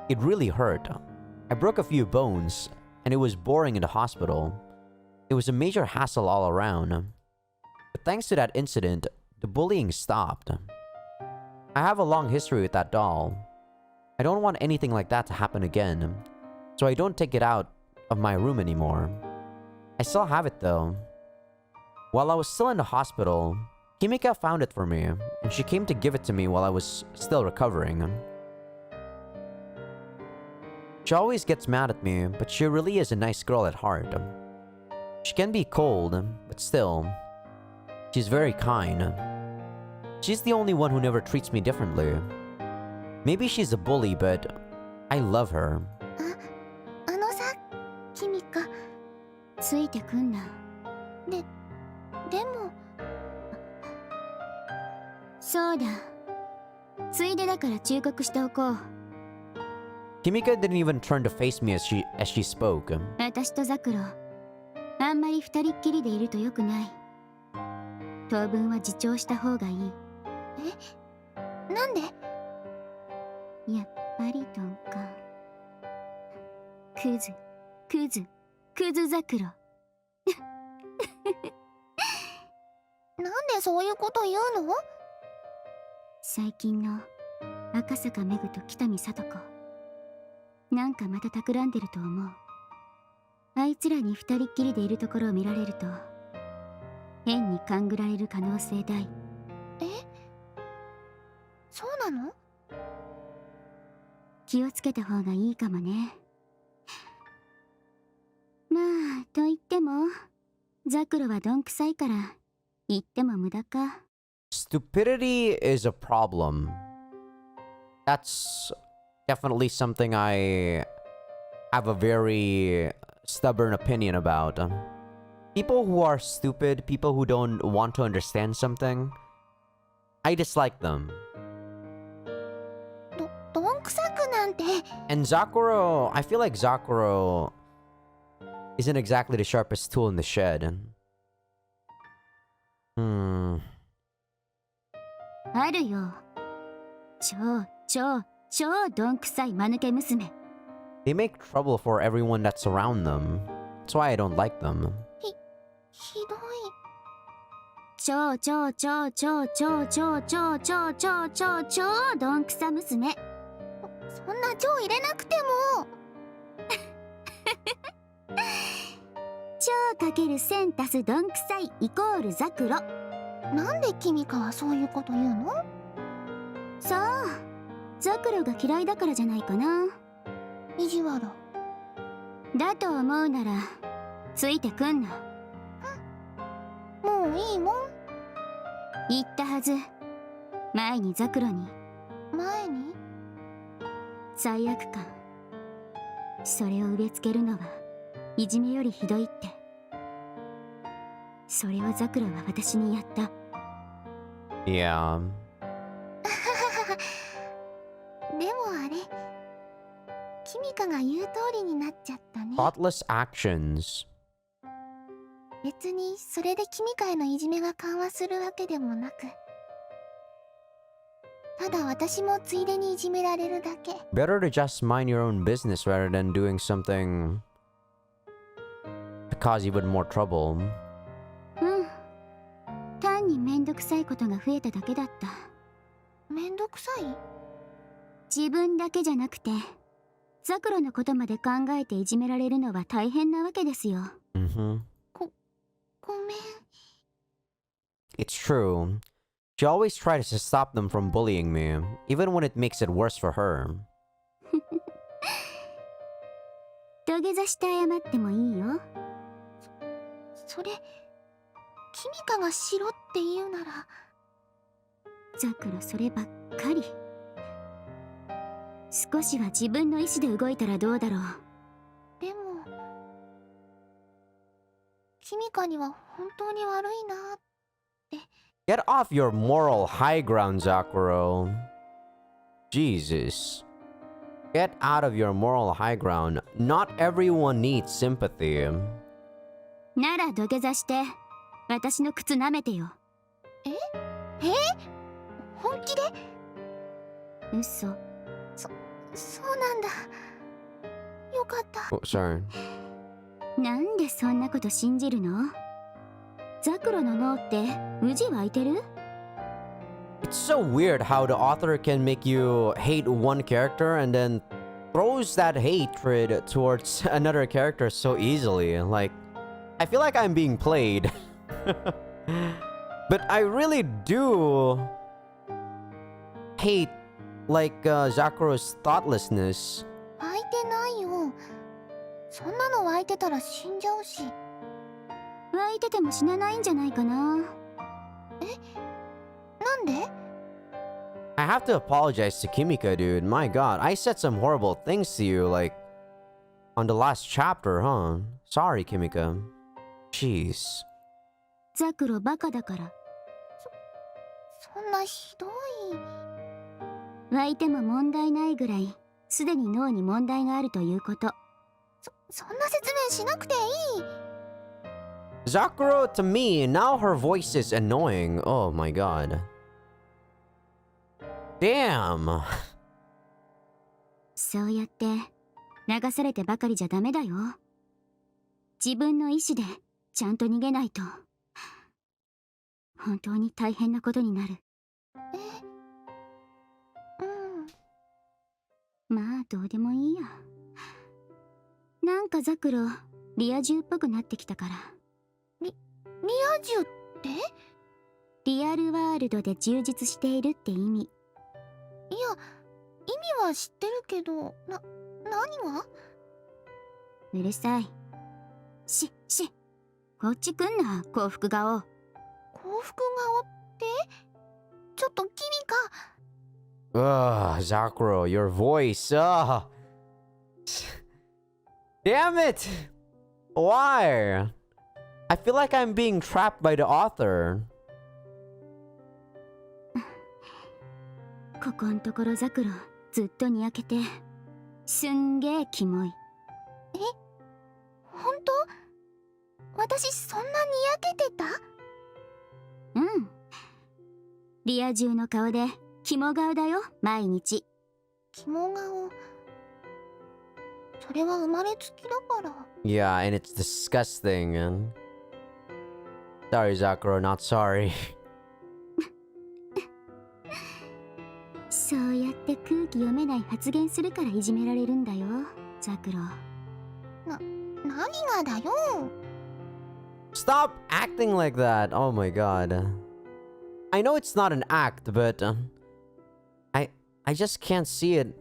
It really hurt. I broke a few bones, and it was boring in the hospital. It was a major hassle all around. But thanks to that incident, the bullying stopped. I have a long history with that doll. I don't want anything like that to happen again, so I don't take it out of my room anymore. I still have it though. While I was still in the hospital, Kimika found it for me, and she came to give it to me while I was still recovering. She always gets mad at me, but she really is a nice girl at heart. She can be cold, but still, she's very kind. She's the only one who never treats me differently. Maybe she's a bully, but I love her. あのさ、君か。ついてくんな。でも。そうだ。ついでだから忠告しておこう。Kimika didn't even turn to face me as she spoke. 私とザクロ、あんまり二人っきりでいると良くない。当分は自重した方がいい。え？なんで？やっぱりドンか。クズザクロ。なんでそういうこと言うの？最近の赤坂メグと北見聡子、なんかまた企んでると思う。あいつらに二人っきりでいるところを見られると変に勘ぐられる可能性大。え？そうなの？気をつけた方がいいかもね。まあと言ってもザクロはどんくさいから言っても無駄か。Stupidity is a problem. That's definitely something I have a very stubborn opinion about. People who are stupid, people who don't want to understand something, I dislike them. どんくさくなんて。 And Zakuro, I feel like Zakuro isn't exactly the sharpest tool in the shed. あるよ。超どんくさい間抜け娘。They make trouble for everyone that's around them. That's why I don't like them. ひどい。超どんくさ娘。そんな超入れなくても。超かける1000足すどんくさいイコールザクロ。なんで君かはそういうこと言うの？さあ、ザクロが嫌いだからじゃないかな。意地悪。だと思うならついてくんな。もういいもん。言ったはず。前にザクロに。前に？罪悪感。それを植え付けるのはいじめよりひどいって。それをザクロは私にやった。Yeah. でもあれ、君かが言う通りになっちゃったね。 Thoughtless actions. 別にそれで君かへのいじめが緩和するわけでもなく、ただ私もついでにいじめられるだけ。 Better to just mind your own business rather than doing something to cause even more trouble. 単にめんどくさいことが増えただけだった。めんどくさい？自分だけじゃなくてザクロのことまで考えていじめられるのは大変なわけですよ。ごめん。 It's true. She always tries to stop them from bullying me, even when it makes it worse for her. 土下座して謝ってもいいよ。それ、君かがしろって言うなら。ザクロそればっかり。少しは自分の意志で動いたらどうだろう。でも、君かには本当に悪いなって。Get off your moral high ground, Zakuro. Jesus. Get out of your moral high ground. Not everyone needs sympathy. なら土下座して私の靴舐めてよ。本気で？嘘。そうなんだ。よかった。 Oh, sorry. なんでそんなこと信じるの？ザクロの脳ってウジ湧いてる？ It's so weird how the author can make you hate one character and then throws that hatred towards another character so easily. Like, I feel like I'm being played. But I really do hate, like, Zakuro's thoughtlessness. 湧いてないよ。そんなの湧いてたら死んじゃうし。湧いてても死なないんじゃないかな。なんで？ I have to apologize to Kimika, dude. My god, I said some horrible things to you, like, on the last chapter, huh? Sorry, Kimika. Jeez. ザクロバカだから。そんなひどい。湧いても問題ないぐらいすでに脳に問題があるということ。そんな説明しなくていい。Zakuro, to me, now her voice is annoying. Oh my god. Damn. そうやって流されてばかりじゃダメだよ。自分の意志でちゃんと逃げないと本当に大変なことになる。まあどうでもいいや。なんかザクロリア充っぽくなってきたから。リア充って？リアルワールドで充実しているって意味。いや、意味は知ってるけど、何が？うるさい。こっち来んな、幸福顔。幸福顔って？ちょっと君か。Ugh, Zakuro, your voice. Damn it! Why? I feel like I'm being trapped by the author. ここんところザクロずっとにやけてすんげえキモい。本当？私そんなにやけてた？うん。リア充の顔でキモ顔だよ、毎日。キモ顔。それは生まれつきだから。Yeah, and it's disgusting. Sorry, Zakuro, not sorry. そうやって空気読めない発言するからいじめられるんだよ、ザクロ。何がだよ。Stop acting like that. Oh my god. I know it's not an act, but I just can't see it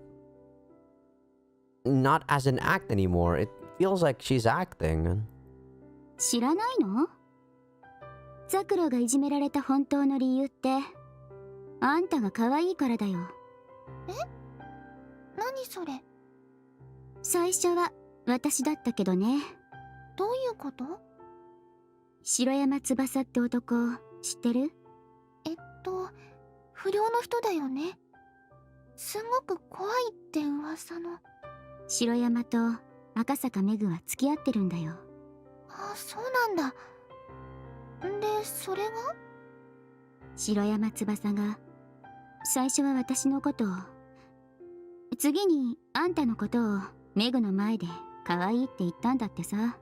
not as an act anymore. It feels like she's acting. 知らないの？ザクロがいじめられた本当の理由ってあんたが可愛いからだよ。何それ？最初は私だったけどね。どういうこと？白山翼って男知ってる？不良の人だよね。すごく怖いって噂の。白山と赤坂メグは付き合ってるんだよ。あ、そうなんだ。で、それが？白山翼が最初は私のことを、次にあんたのことをメグの前で可愛いって言ったんだってさ。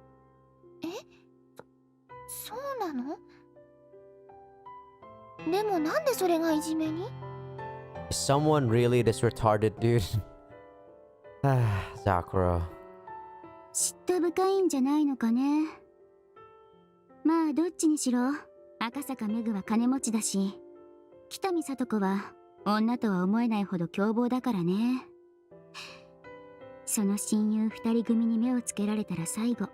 そうなの？でもなんでそれがいじめに？ Is someone really this retarded, dude? Zakuro. 嫉妬深いんじゃないのかね。まあどっちにしろ赤坂メグは金持ちだし、北見里子は女とは思えないほど凶暴だからね。その親友二人組に目をつけられたら最後。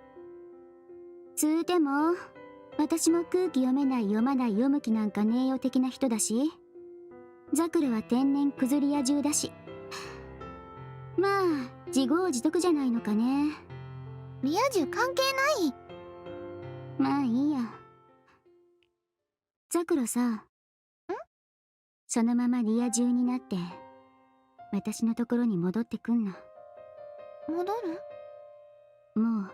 つうても私も空気読めない読まない読む気なんかねえよ的な人だし、ザクロは天然クズリア中だし、まあ自業自得じゃないのかね。リア充関係ない。まあいいや。ザクロさ、そのままリア充になって私のところに戻ってくんな。戻る？もう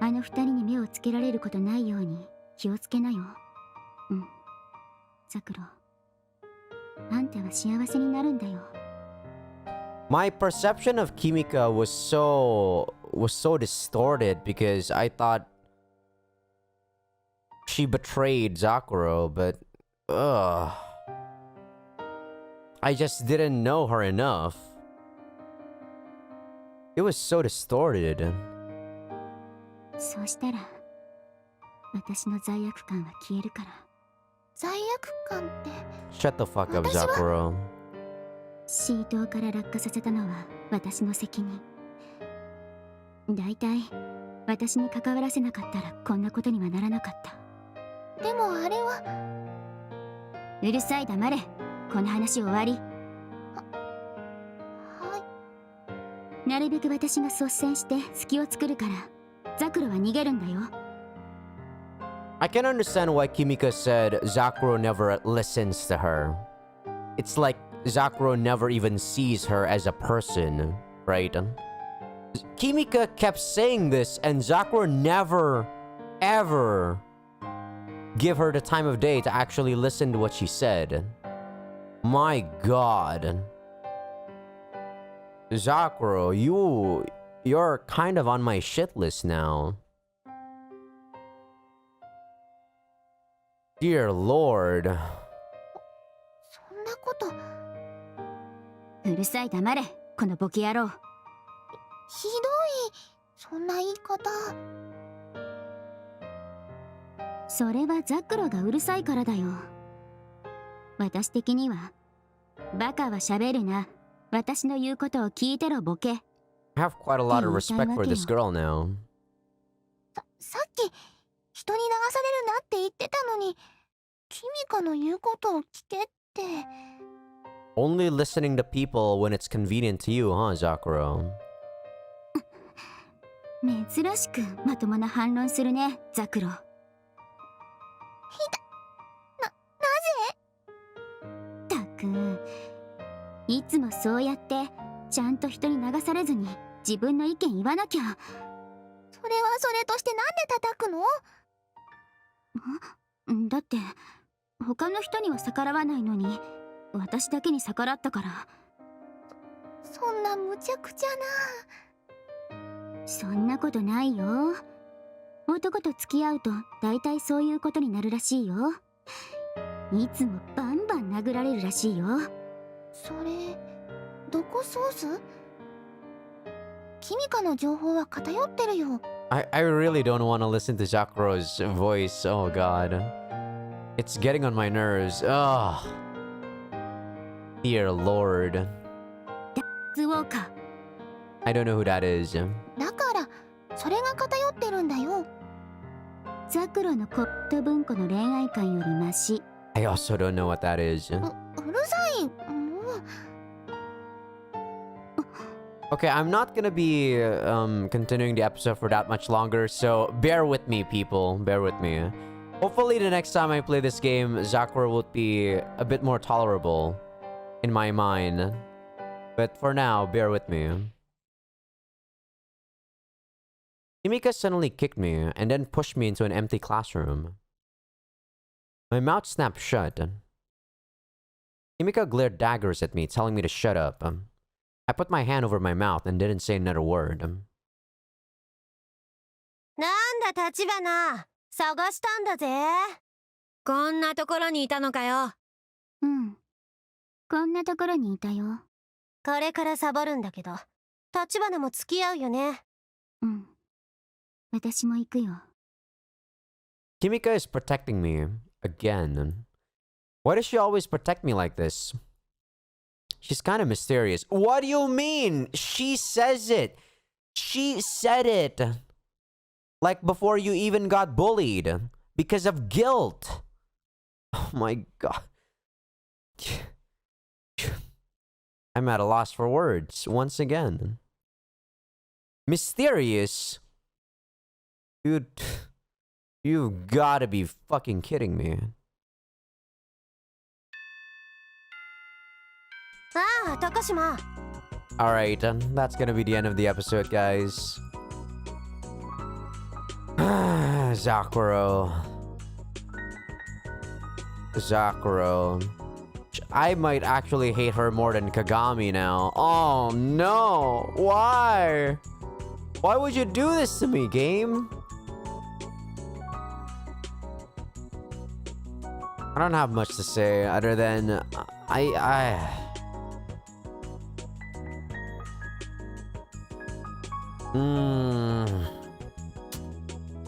あの二人に目をつけられることないように気をつけなよ。うん。ザクロ、あんたは幸せになるんだよ。My perception of Kimika was so distorted because I thought she betrayed Zakuro, but I just didn't know her enough. It was so distorted. そうしたら私の罪悪感は消えるから。罪悪感って Shut the fuck up, 私は- Zakuro. シートから落下させたのは私の責任。だいたい私に関わらせなかったらこんなことにはならなかった。でもあれはうるさい、黙れ。この話終わり。はい。なるべく私が率先して隙を作るからザクロは逃げるんだよ。 I can understand why Kimika said Zakuro never listens to her. It's like Zakuro never even sees her as a person, right? Kimika kept saying this and Zakuro never, ever give her the time of day to actually listen to what she said. My god. Zakuro, you're kind of on my shit list now. Dear Lord. そんなこと。うるさい、黙れ。このボケ野郎。ひどい。そんな言い方。それはザクロがうるさいからだよ。私的にはバカは喋るな。私の言うことを聞いてろ、ボケ。 I have quite a lot of respect for this girl now. さっき人に流されるなって言ってたのに、キミカの言うことを聞けって。Only listening to people when it's convenient to you, huh, Zakuro? 珍しくまともな反論するね、ザクロ。なぜ？たく、いつもそうやってちゃんと人に流されずに自分の意見言わなきゃ。それはそれとしてなんで叩くの？だって他の人には逆らわないのに私だけに逆らったから。そんな無茶苦茶な。そんなことないよ。男と付き合うと大体そういうことになるらしいよ。いつもバンバン殴られるらしいよ。それどこソース？キミカの情報は偏ってるよ。I really don't want to listen to Zakuro's voice. Oh god. It's getting on my nerves. Ugh. Dear Lord. ズウォーカー。 I don't know who that is. だからそれが偏ってるんだよ。ザクロのコット文庫の恋愛観よりマシ。 I also don't know what that is. うるさい。もう。Okay, I'm not gonna be continuing the episode for that much longer, so bear with me, people. Bear with me. Hopefully the next time I play this game, Zakuro will be a bit more tolerable in my mind. But for now, bear with me. Kimika suddenly kicked me and then pushed me into an empty classroom. My mouth snapped shut. Kimika glared daggers at me, telling me to shut up. I put my hand over my mouth and didn't say another word. なんだ立花、探したんだぜ。こんなところにいたのかよ。うん。こんなところにいたよ。これからサボるんだけど、立花も付き合うよね。うん。私も行くよ。Kimika is protecting me again. Why does she always protect me like this? She's kind of mysterious. What do you mean? She says it. She said it. Like before you even got bullied. Because of guilt. Oh my god. I'm at a loss for words once again. Mysterious? Dude, you've gotta be fucking kidding me. ああ、高島。 Alright, that's gonna be the end of the episode, guys. Zakuro. I might actually hate her more than Kagami now. Oh no! Why? Why would you do this to me, game? I don't have much to say other than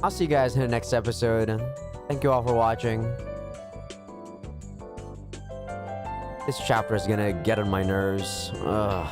I'll see you guys in the next episode. Thank you all for watching. This chapter is gonna get on my nerves. Ugh.